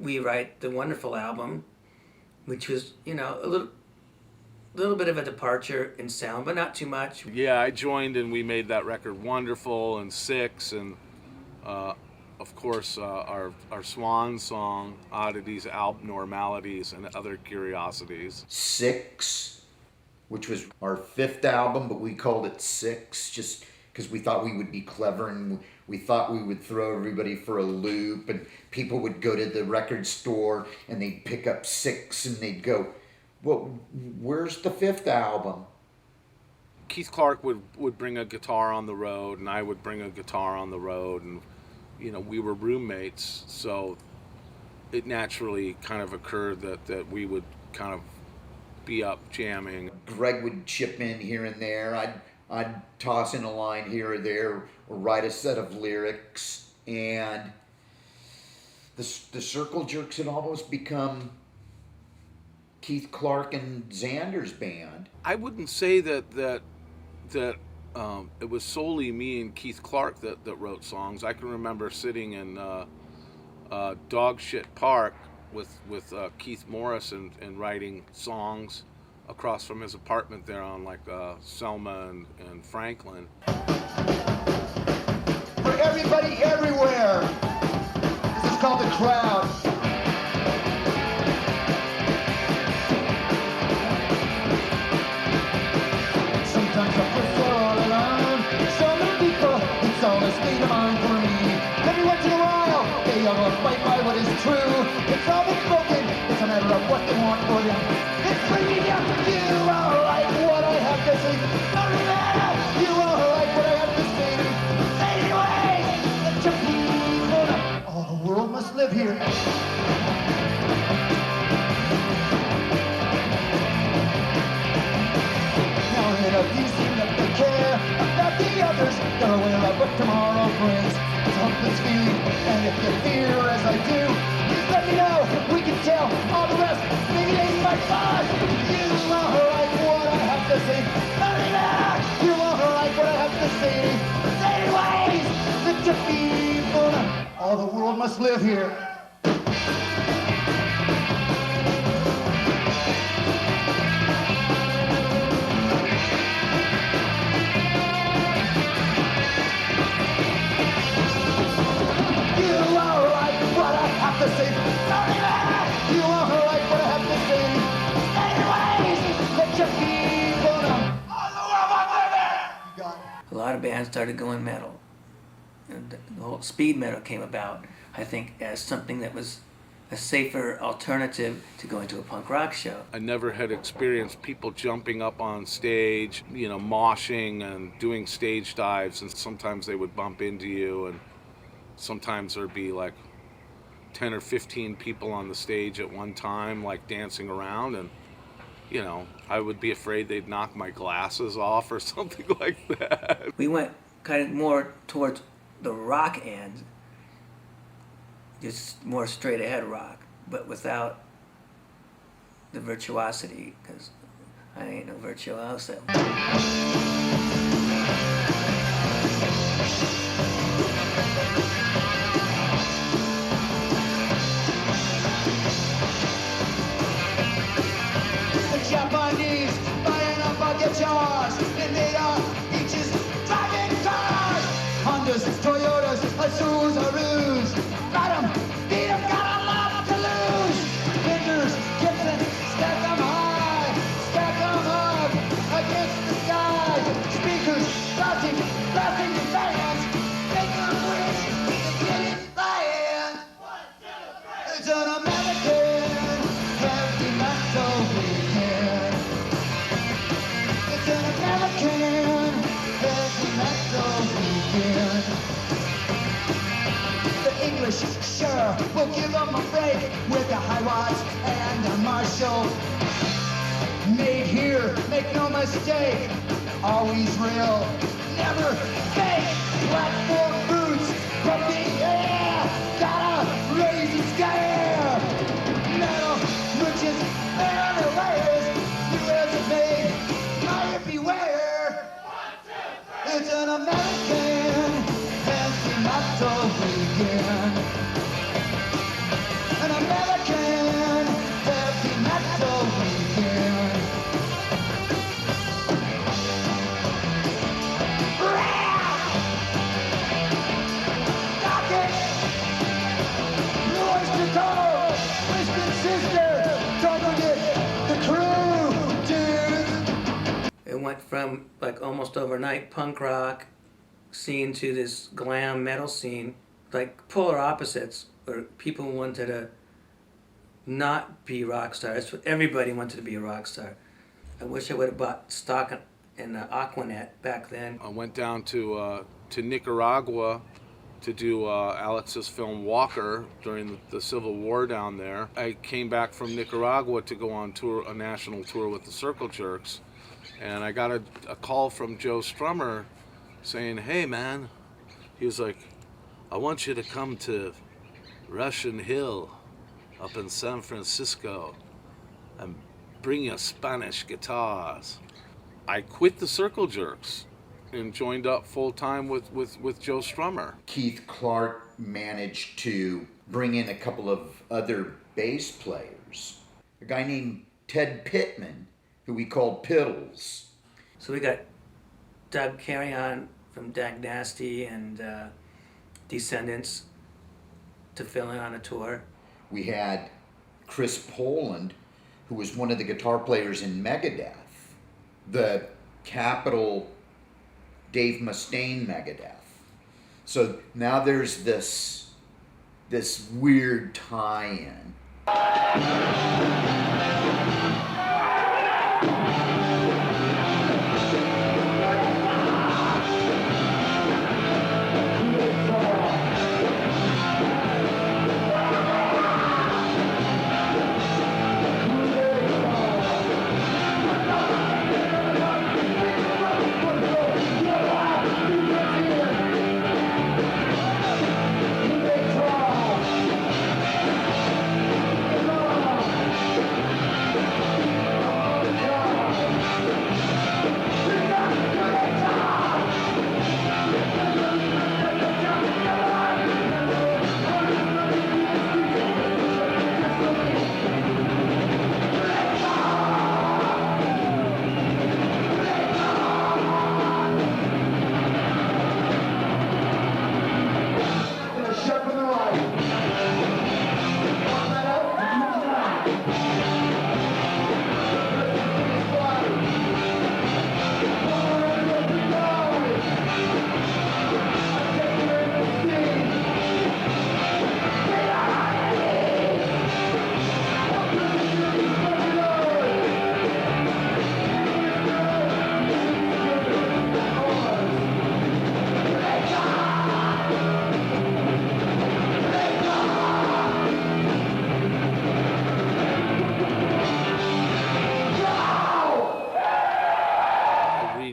We write the wonderful album, which was, you know, a little bit of a departure in sound, but not too much. Yeah, I joined and we made that record Wonderful and Six, and of course our swan song, Oddities, Abnormalities, and Other Curiosities. Six, which was our fifth album, but we called it Six just because we thought we would be clever, and we thought we would throw everybody for a loop, and people would go to the record store and they'd pick up Six and they'd go, well, where's the fifth album? Keith Clark would bring a guitar on the road, and I would bring a guitar on the road, and you know, we were roommates, so it naturally kind of occurred that we would kind of be up jamming. Greg would chip in here and there. I'd toss in a line here or there, or write a set of lyrics, and the Circle Jerks had almost become Keith Clark and Xander's band. I wouldn't say that it was solely me and Keith Clark that wrote songs. I can remember sitting in Dog Shit Park with Keith Morris and writing songs across from his apartment there on like Selma and Franklin. For everybody everywhere, this is called The Crowd. Sometimes I feel so all alone. So many people, it's all a state of mind for me. Every once in a while, they all fight by what is true. It's all been spoken, it's a matter of what they want for them. It's bringing up you all like what I have to say. You all like what I have to say. Anyway, let your people know. All the world must live here. If you seem that they care about the others, they're aware of what tomorrow brings. It's hopeless feeling, and if you fear as I do, just let me know. We can tell all the rest. Maybe they might find you won't like what I have to say. You won't like what I have to say. Anyways, let your people know. All the world must live here. A lot of bands started going metal. And the whole speed metal came about, I think, as something that was a safer alternative to going to a punk rock show. I never had experienced people jumping up on stage, you know, moshing and doing stage dives, and sometimes they would bump into you, and sometimes there'd be like 10 or 15 people on the stage at one time, like dancing around, and you know, I would be afraid they'd knock my glasses off or something like that. We went kind of more towards the rock end, just more straight ahead rock, but without the virtuosity, because I ain't no virtuoso. Japanese buying up our guitars, and they are each's driving cars. Hondas, Toyotas, Subarus. Got 'em, beat 'em, got a lot to lose. Fingers, Gibson, stack 'em high, stack 'em up against the sky. Speakers, blasting the fans, make 'em wish they didn't buy. It's an American heavy metal weekend. It's an American heavy metal weekend. The English sure will give them a break with a high watts and a Marshall. Made here, make no mistake, always real, never fake. Platform boots from the air, gotta raise the scare. Metal riches and the layers, US made, buyer beware. It's an American heavy metal weekend. An American heavy metal weekend. Rock it! Oyster Cove, Twisted Sister, don't forget the crew, dudes. It went from like almost overnight punk rock scene to this glam metal scene, like polar opposites, where people wanted to not be rock stars. Everybody wanted to be a rock star. I wish I would have bought stock in Aquanet back then. I went down to Nicaragua to do Alex's film Walker during the Civil War down there. I came back from Nicaragua to go on tour, a national tour with the Circle Jerks, and I got a call from Joe Strummer saying, "Hey man," he was like, "I want you to come to Russian Hill up in San Francisco and bring your Spanish guitars." I quit the Circle Jerks and joined up full time with Joe Strummer. Keith Clark managed to bring in a couple of other bass players. A guy named Ted Pittman, who we called Piddles. So we got Doug Carrion from Dag Nasty and Descendants to fill in on a tour. We had Chris Poland, who was one of the guitar players in Megadeth, the Capitol Dave Mustaine Megadeth. So now there's this weird tie-in.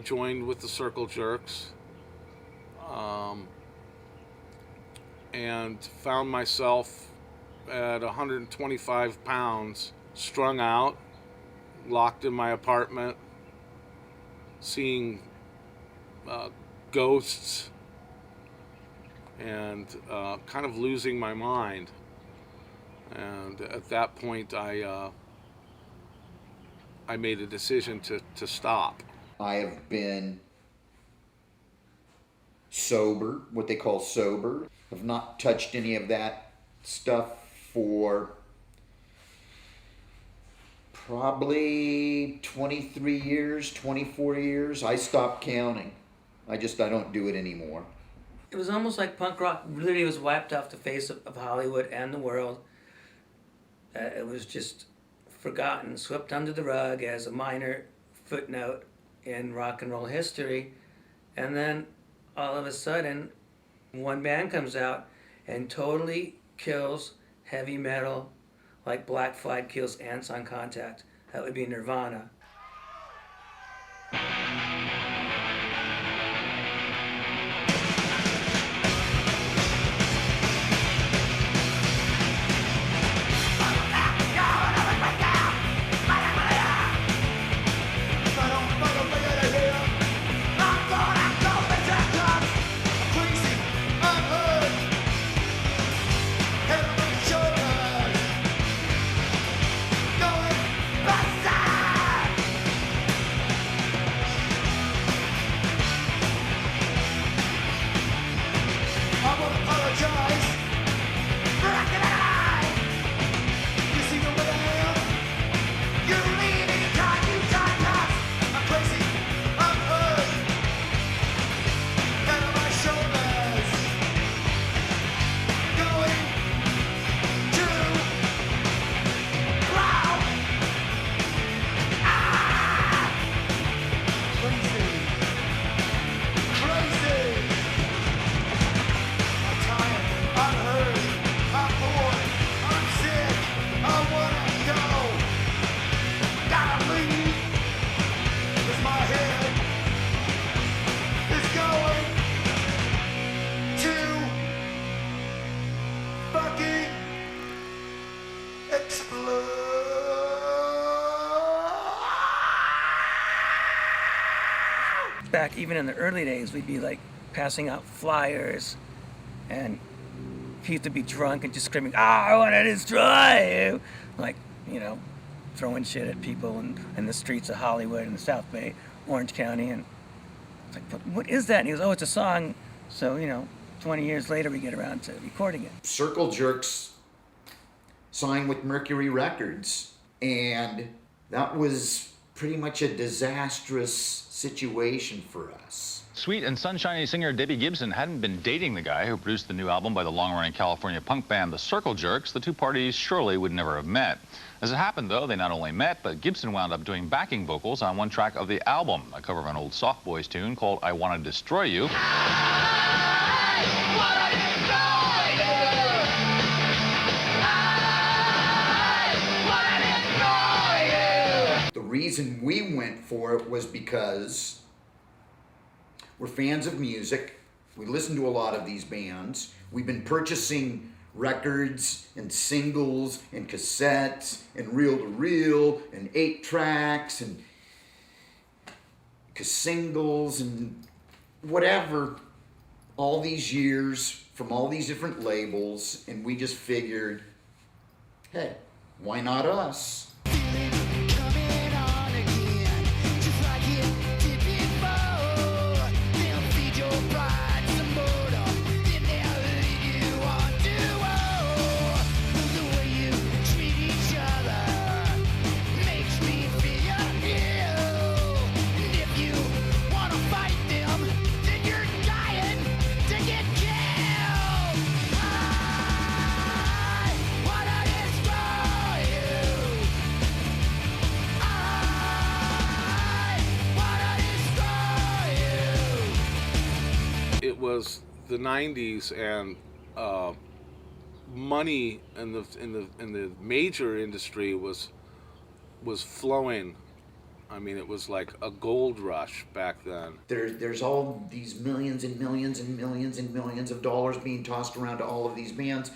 Joined with the Circle Jerks, and found myself at 125 pounds, strung out, locked in my apartment, seeing ghosts, and kind of losing my mind. And at that point, I made a decision to stop. I have been sober, what they call sober. I've not touched any of that stuff for probably 23 years, 24 years. I stopped counting. I don't do it anymore. It was almost like punk rock literally was wiped off the face of Hollywood and the world. It was just forgotten, swept under the rug as a minor footnote in rock and roll history. And then all of a sudden, one band comes out and totally kills heavy metal like Black Flag kills Ants on Contact. That would be Nirvana. Going by side. back even in the early days, we'd be like passing out flyers, and Keith would be drunk and just screaming, I want to destroy you! Like, you know, throwing shit at people in the streets of Hollywood and the South Bay, Orange County. And it's like, what is that? And he goes, oh, it's a song. So, you know, 20 years later, we get around to recording it. Circle Jerks signed with Mercury Records, and that was pretty much a disastrous situation for us. Sweet and sunshiny singer Debbie Gibson hadn't been dating the guy who produced the new album by the long-running California punk band The Circle Jerks. The two parties surely would never have met. As it happened, though, they not only met, but Gibson wound up doing backing vocals on one track of the album, a cover of an old Soft Boys tune called I Want to Destroy You. The reason we went for it was because we're fans of music. We listen to a lot of these bands. We've been purchasing records and singles and cassettes and reel-to-reel and 8-tracks and singles and whatever all these years from all these different labels, and we just figured, hey, why not us? It was the 90s, and money in the major industry was flowing. I mean, it was like a gold rush back then. There's all these millions and millions and millions and millions of dollars being tossed around to all of these bands,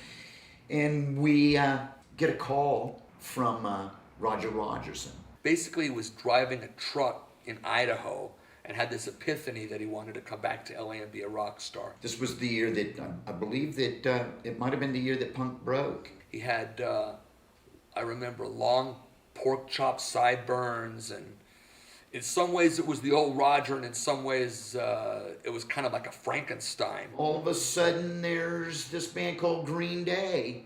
and we get a call from Roger Rogerson. Basically, he was driving a truck in Idaho and had this epiphany that he wanted to come back to LA and be a rock star. This was the year that, I believe that it might have been the year that punk broke. He had, I remember, long pork chop sideburns, and in some ways it was the old Roger, and in some ways it was kind of like a Frankenstein. All of a sudden there's this band called Green Day,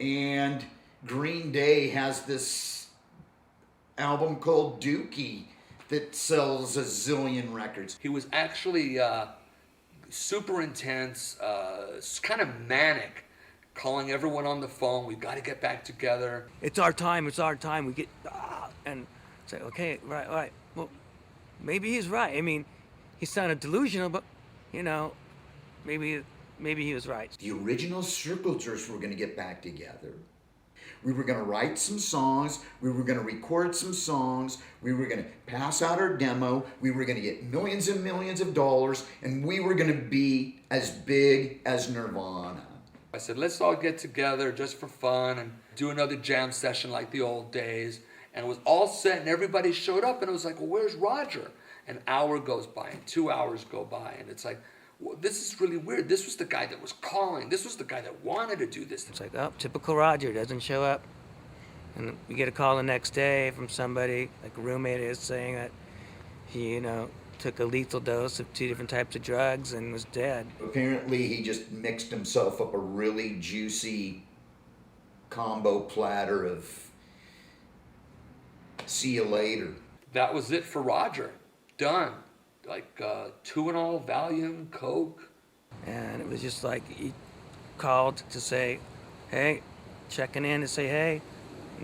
and Green Day has this album called Dookie that sells a zillion records. He was actually super intense, kind of manic, calling everyone on the phone, we've got to get back together. It's our time, we get, and say, okay, right, well, maybe he's right. I mean, he sounded delusional, but, you know, maybe he was right. The original Circle Jerks were going to get back together. We were going to write some songs, we were going to record some songs, we were going to pass out our demo, we were going to get millions and millions of dollars, and we were going to be as big as Nirvana. I said, let's all get together just for fun and do another jam session like the old days. And it was all set and everybody showed up, and it was like, well, where's Roger? An hour goes by and 2 hours go by, and it's like, well, this is really weird. This was the guy that was calling. This was the guy that wanted to do this. It's like, oh, typical Roger, doesn't show up. And we get a call the next day from somebody, like a roommate is, saying that he, you know, took a lethal dose of 2 different types of drugs and was dead. Apparently he just mixed himself up a really juicy combo platter of see you later. That was it for Roger. Done. Like Tuinol, Valium, Coke. And it was just like he called to say, hey, checking in to say, hey,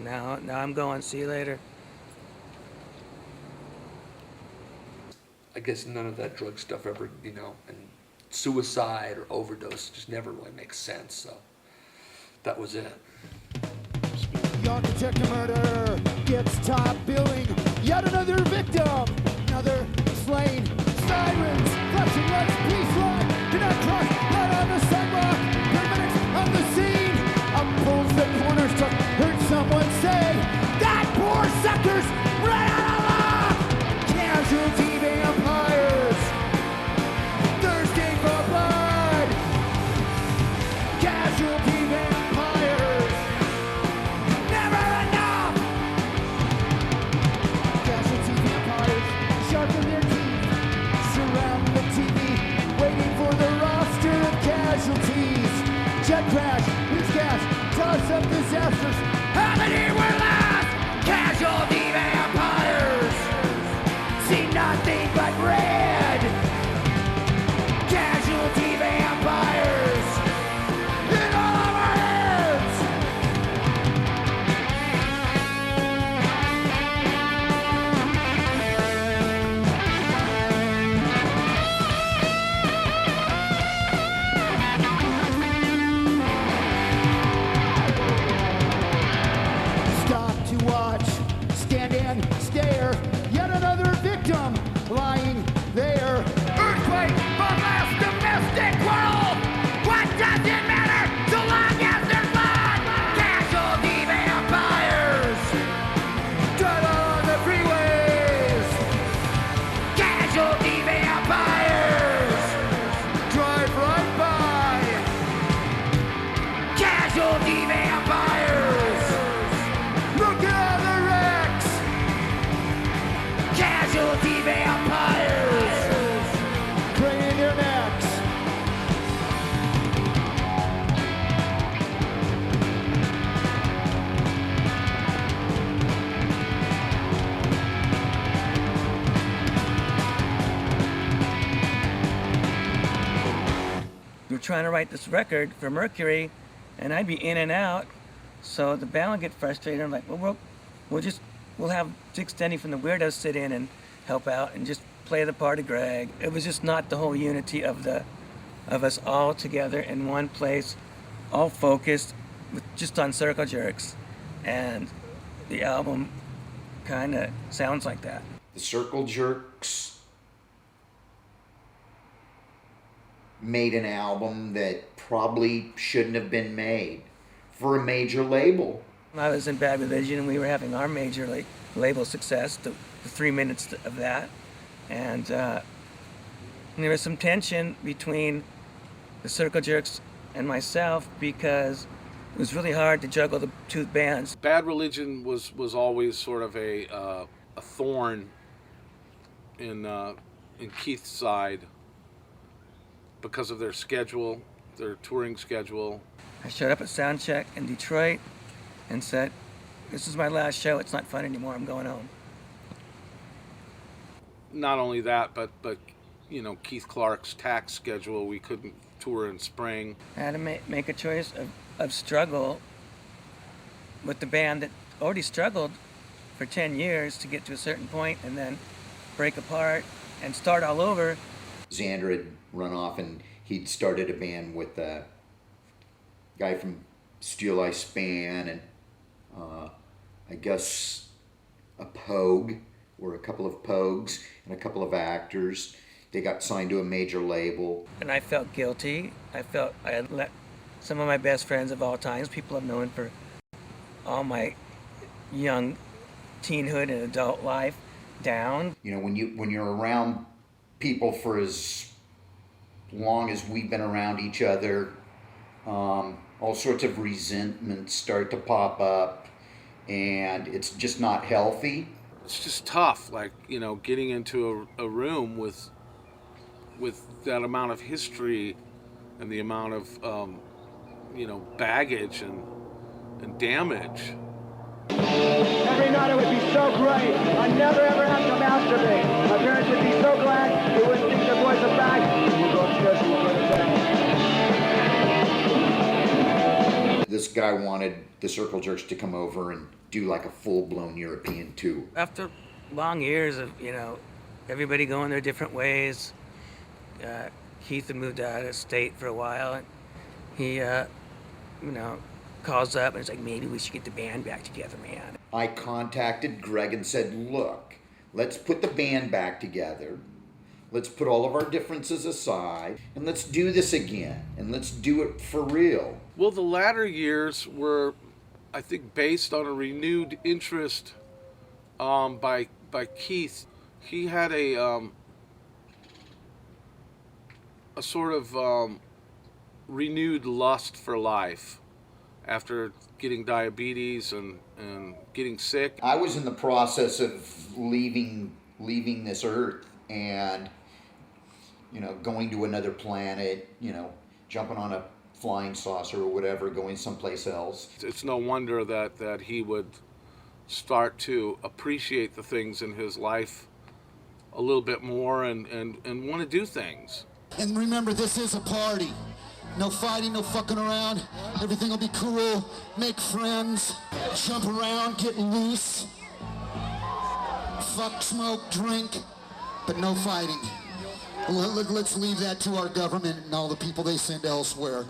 now I'm going, see you later. I guess none of that drug stuff ever, you know, and suicide or overdose just never really makes sense, so that was it. The architect of murder gets top billing. Yet another victim, another slain. Sirens, flashing lights, police run. Do not cross, not on the sidewalk. Paramedics on the scene. Up pulls the corner stuck. Heard someone say, that poor sucker's right out of luck. Casualty vampires. casualties, jet crash, newscast, toss up disasters. How many were lost? Casualty vampires, see nothing but red. Casualty vampires in all of our heads. Stop to watch, stand and stare. Yet another victim lying there. Earthquake, the last domestic quarrel. What does it matter so long as there's blood? Casualty vampires drive on the freeways. Casualty vampires drive right by. Casualty vampires look at all the wrecks. Casualty vampires craning their necks. We were trying to write this record for Mercury, and I'd be in and out, so the band would get frustrated. I'm like, well, we'll have Dick Stenny from the Weirdos sit in and help out and just play the part of Greg. It was just not the whole unity of us all together in one place, all focused just on Circle Jerks, and the album kind of sounds like that. The Circle Jerks made an album that probably shouldn't have been made for a major label. I was in Bad Religion, and we were having our major label success, the 3 minutes of that, and there was some tension between the Circle Jerks and myself because it was really hard to juggle the two bands. Bad Religion was always sort of a thorn in Keith's side because of their schedule, their touring schedule. I showed up at Soundcheck in Detroit and said, "This is my last show. It's not fun anymore. I'm going home." Not only that, but you know, Keith Clark's tax schedule, we couldn't tour in spring. I had to make a choice of struggle with the band that already struggled for 10 years to get to a certain point and then break apart and start all over. Xander had run off and he'd started a band with a guy from Steel Eye Span and I guess a Pogue, or a couple of Pogues and a couple of actors. They got signed to a major label. And I felt guilty. I felt I had let some of my best friends of all times, people I've known for all my young teenhood and adult life, down. You know, when you're around people for as long as we've been around each other, all sorts of resentments start to pop up, and it's just not healthy. It's just tough, like, you know, getting into a room with that amount of history and the amount of you know, baggage and damage. Every night it would be so great. I'd never ever have to masturbate. My parents would be so glad they wouldn't think their boys are back. We'll go upstairs and we'll go to bed. This guy wanted the Circle Jerks to come over and do like a full-blown European tour. After long years of, you know, everybody going their different ways, Keith had moved out of state for a while, and he, you know, calls up and it's like, maybe we should get the band back together, man. I contacted Greg and said, look, let's put the band back together. Let's put all of our differences aside and let's do this again, and let's do it for real. Well, the latter years were, I think, based on a renewed interest by Keith. He had a sort of renewed lust for life after getting diabetes and getting sick. I was in the process of leaving this earth and, you know, going to another planet, you know, jumping on a flying saucer or whatever, going someplace else. It's no wonder that he would start to appreciate the things in his life a little bit more and want to do things. And remember, this is a party. No fighting, no fucking around. Everything will be cool. Make friends. Jump around, get loose. Fuck, smoke, drink, but no fighting. Let's leave that to our government and all the people they send elsewhere.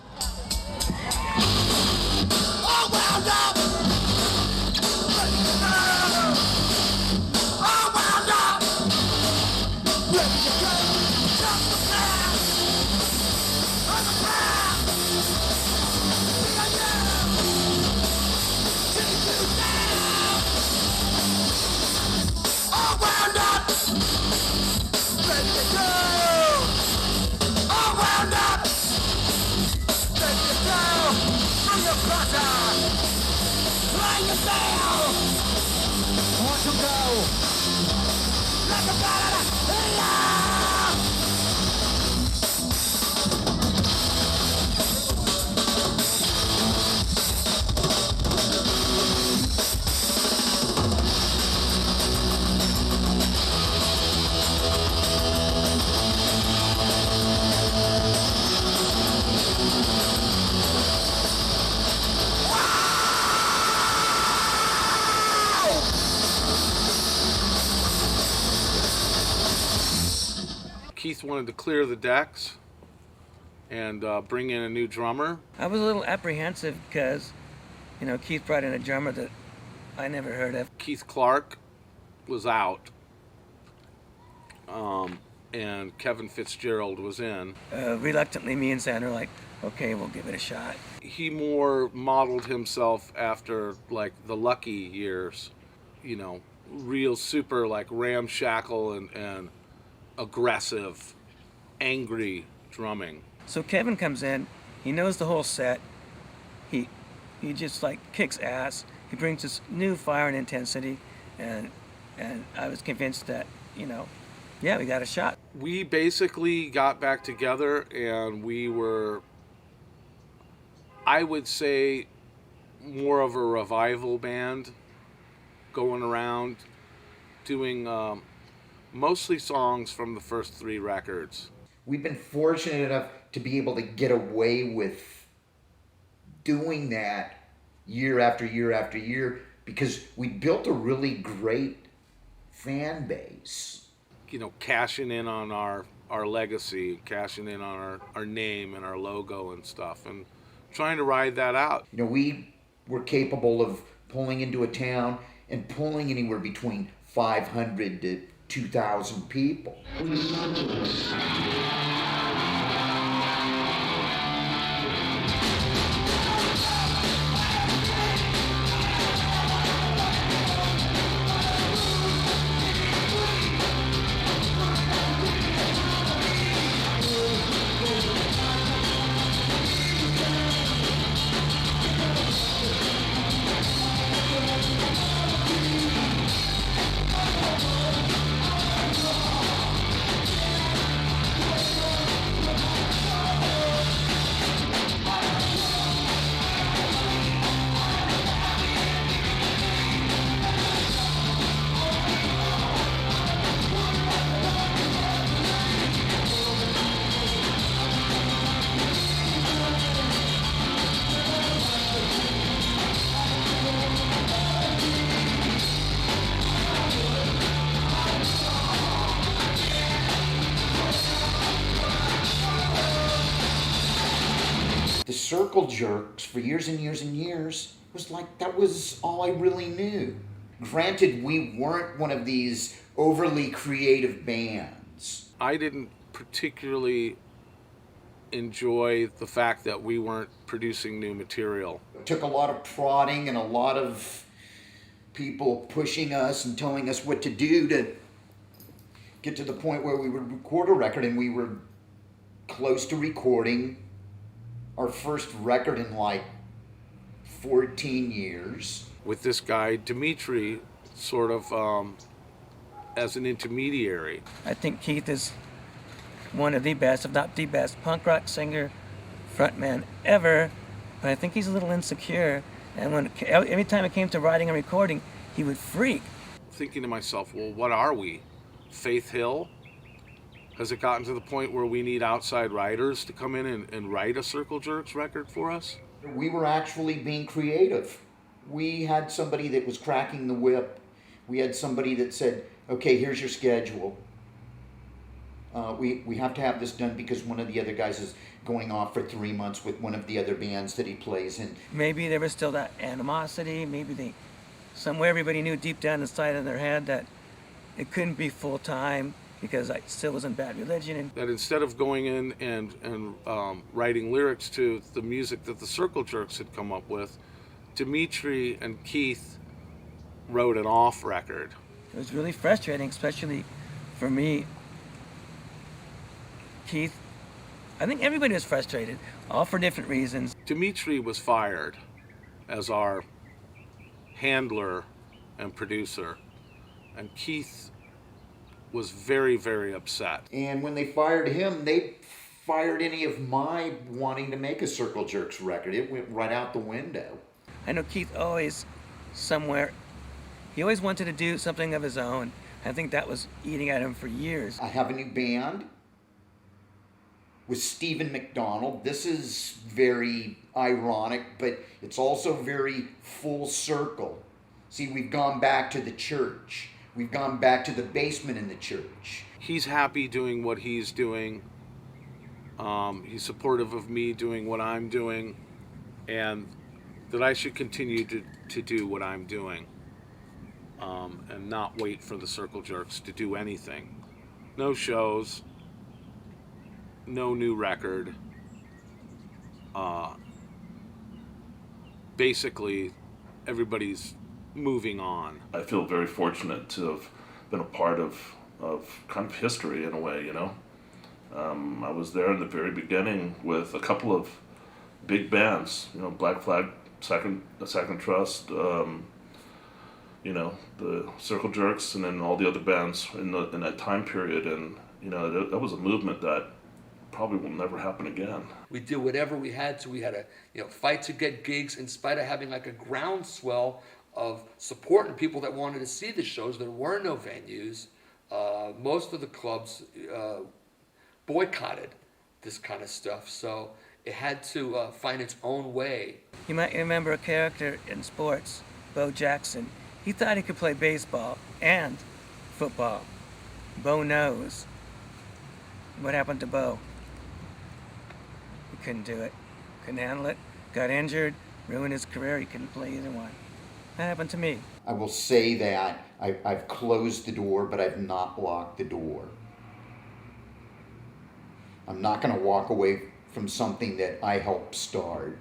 All wound up! All wound up! Ready to go! Jump the path! On the path! Take you down! All wound up! Ready to go! All wound up! Ready to go! Bring your brother! Ring the bell! Watch him go! Like a ballad! Keith wanted to clear the decks and bring in a new drummer. I was a little apprehensive because, you know, Keith brought in a drummer that I never heard of. Keith Clark was out, and Kevin Fitzgerald was in. Reluctantly, me and Sandra were like, okay, we'll give it a shot. He more modeled himself after, like, the Lucky Years, you know, real super, like, ramshackle and aggressive, angry drumming. So Kevin comes in, he knows the whole set, he just like kicks ass, he brings this new fire and intensity, and I was convinced that, you know, yeah, we got a shot. We basically got back together and we were, I would say, more of a revival band, going around doing mostly songs from the first 3 records. We've been fortunate enough to be able to get away with doing that year after year after year because we built a really great fan base. You know, cashing in on our legacy, cashing in on our name and our logo and stuff, and trying to ride that out. You know, we were capable of pulling into a town and pulling anywhere between 500 to 2,000 people. The Circle Jerks, for years and years and years, was like, that was all I really knew. Granted, we weren't one of these overly creative bands. I didn't particularly enjoy the fact that we weren't producing new material. It took a lot of prodding and a lot of people pushing us and telling us what to do to get to the point where we would record a record, and we were close to recording our first record in like 14 years. With this guy, Dimitri, sort of as an intermediary. I think Keith is one of the best, if not the best, punk rock singer frontman ever, but I think he's a little insecure. And every time it came to writing and recording, he would freak. Thinking to myself, well, what are we? Faith Hill? Has it gotten to the point where we need outside writers to come in and write a Circle Jerks record for us? We were actually being creative. We had somebody that was cracking the whip. We had somebody that said, okay, here's your schedule. We have to have this done because one of the other guys is going off for 3 months with one of the other bands that he plays in. Maybe there was still that animosity. Maybe somewhere everybody knew deep down inside of their head that it couldn't be full time because I still was in Bad Religion. That instead of going in and writing lyrics to the music that the Circle Jerks had come up with, Dimitri and Keith wrote an off record. It was really frustrating, especially for me. Keith, I think everybody was frustrated, all for different reasons. Dimitri was fired as our handler and producer, and Keith was very, very upset. And when they fired him, they fired any of my wanting to make a Circle Jerks record. It went right out the window. I know Keith always, somewhere, he always wanted to do something of his own. I think that was eating at him for years. I have a new band with Stephen McDonald. This is very ironic, but it's also very full circle. See, we've gone back to the church. We've gone back to the basement in the church. He's happy doing what he's doing. He's supportive of me doing what I'm doing, and that I should continue to do what I'm doing, and not wait for the Circle Jerks to do anything. No shows, no new record. Basically, everybody's moving on. I feel very fortunate to have been a part of kind of history in a way, you know. I was there in the very beginning with a couple of big bands, you know, Black Flag, Second Trust, you know, the Circle Jerks, and then all the other bands in that time period. And, you know, that was a movement that probably will never happen again. We did whatever we had to. We had to, fight to get gigs in spite of having like a groundswell of support and people that wanted to see the shows. There were no venues. Most of the clubs boycotted this kind of stuff, so it had to find its own way. You might remember a character in sports, Bo Jackson. He thought he could play baseball and football. Bo knows. What happened to Bo? He couldn't do it. Couldn't handle it. Got injured. Ruined his career. He couldn't play either one. That happened to me. I will say that I've closed the door, but I've not locked the door. I'm not going to walk away from something that I helped start.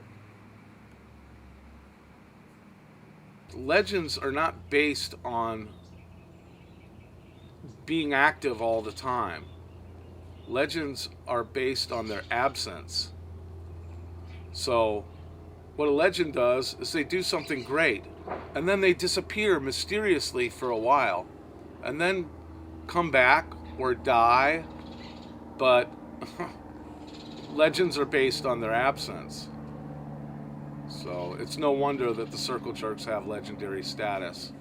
Legends are not based on being active all the time. Legends are based on their absence. So what a legend does is they do something great, and then they disappear mysteriously for a while, and then come back or die, but legends are based on their absence. So it's no wonder that the Circle Jerks have legendary status.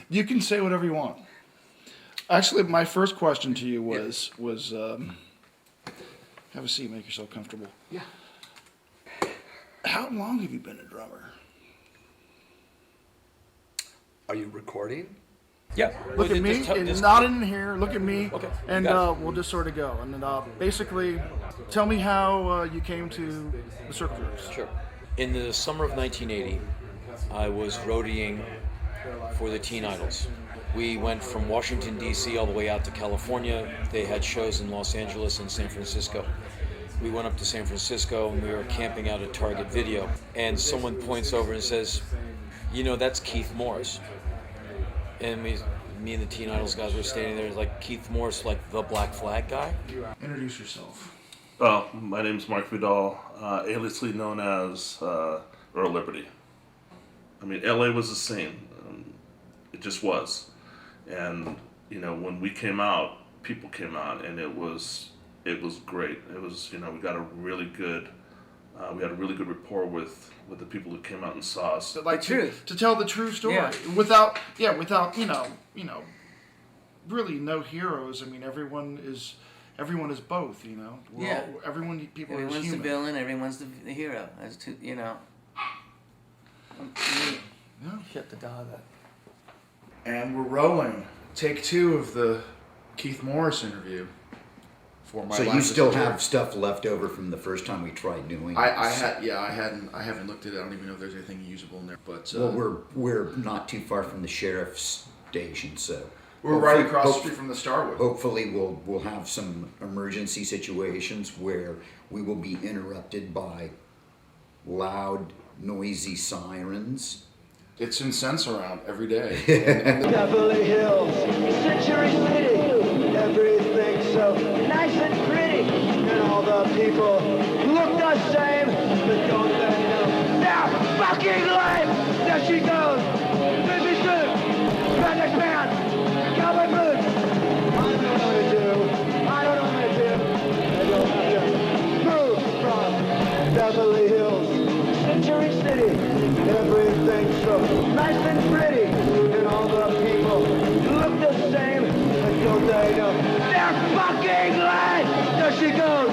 You can say whatever you want. Actually, my first question to you was have a seat, make yourself comfortable. Yeah. How long have you been a drummer? Are you recording? Yeah. Look at me, and not in here. Look at me, Okay. and we'll just sort of go. And then basically, tell me how you came to the Circle Jerks. Sure. In the summer of 1980, I was roadieing for the Teen Idols. We went from Washington, D.C. all the way out to California. They had shows in Los Angeles and San Francisco. We went up to San Francisco and we were camping out at Target Video. And someone points over and says, you know, that's Keith Morris. And me and the Teen Idols guys were standing there like, Keith Morris, like the Black Flag guy? Introduce yourself. Well, my name's Mark Vidal, aliasly known as Earl Liberty. I mean, LA was the same. It just was. And, you know, when we came out, people came out, and it was great. It was, you know, we got a really good, we had a really good rapport with the people who came out and saw us. Like The truth. To tell the true story. Yeah. Without you know, really no heroes. I mean, everyone is both. You know. Yeah. People are Everyone's the human. villain, everyone's the hero. As to, you know. Yeah. Shut the dog up. And we're rolling. Take 2 of the Keith Morris interview. For my So you life still as a have jerk. stuff left over from the first time we tried doing I this? haven't looked at it. I don't even know if there's anything usable in there. But Well, we're not too far from the sheriff's station, so we're right across the street from the Starwood. Hopefully, we'll have some emergency situations where we will be interrupted by loud, noisy sirens. It's incense around every day. Beverly Hills, Century City, everything so nice and pretty, and all the people look the same, but don't they know they're fucking lame? There she goes, baby suit, spandex pants, cowboy boots. I don't know what to do. I don't know what to do. I don't have to move from Beverly Hills, Century City. Everything's so nice and pretty, and all the people look the same, but don't they know they're fucking lame? There she goes,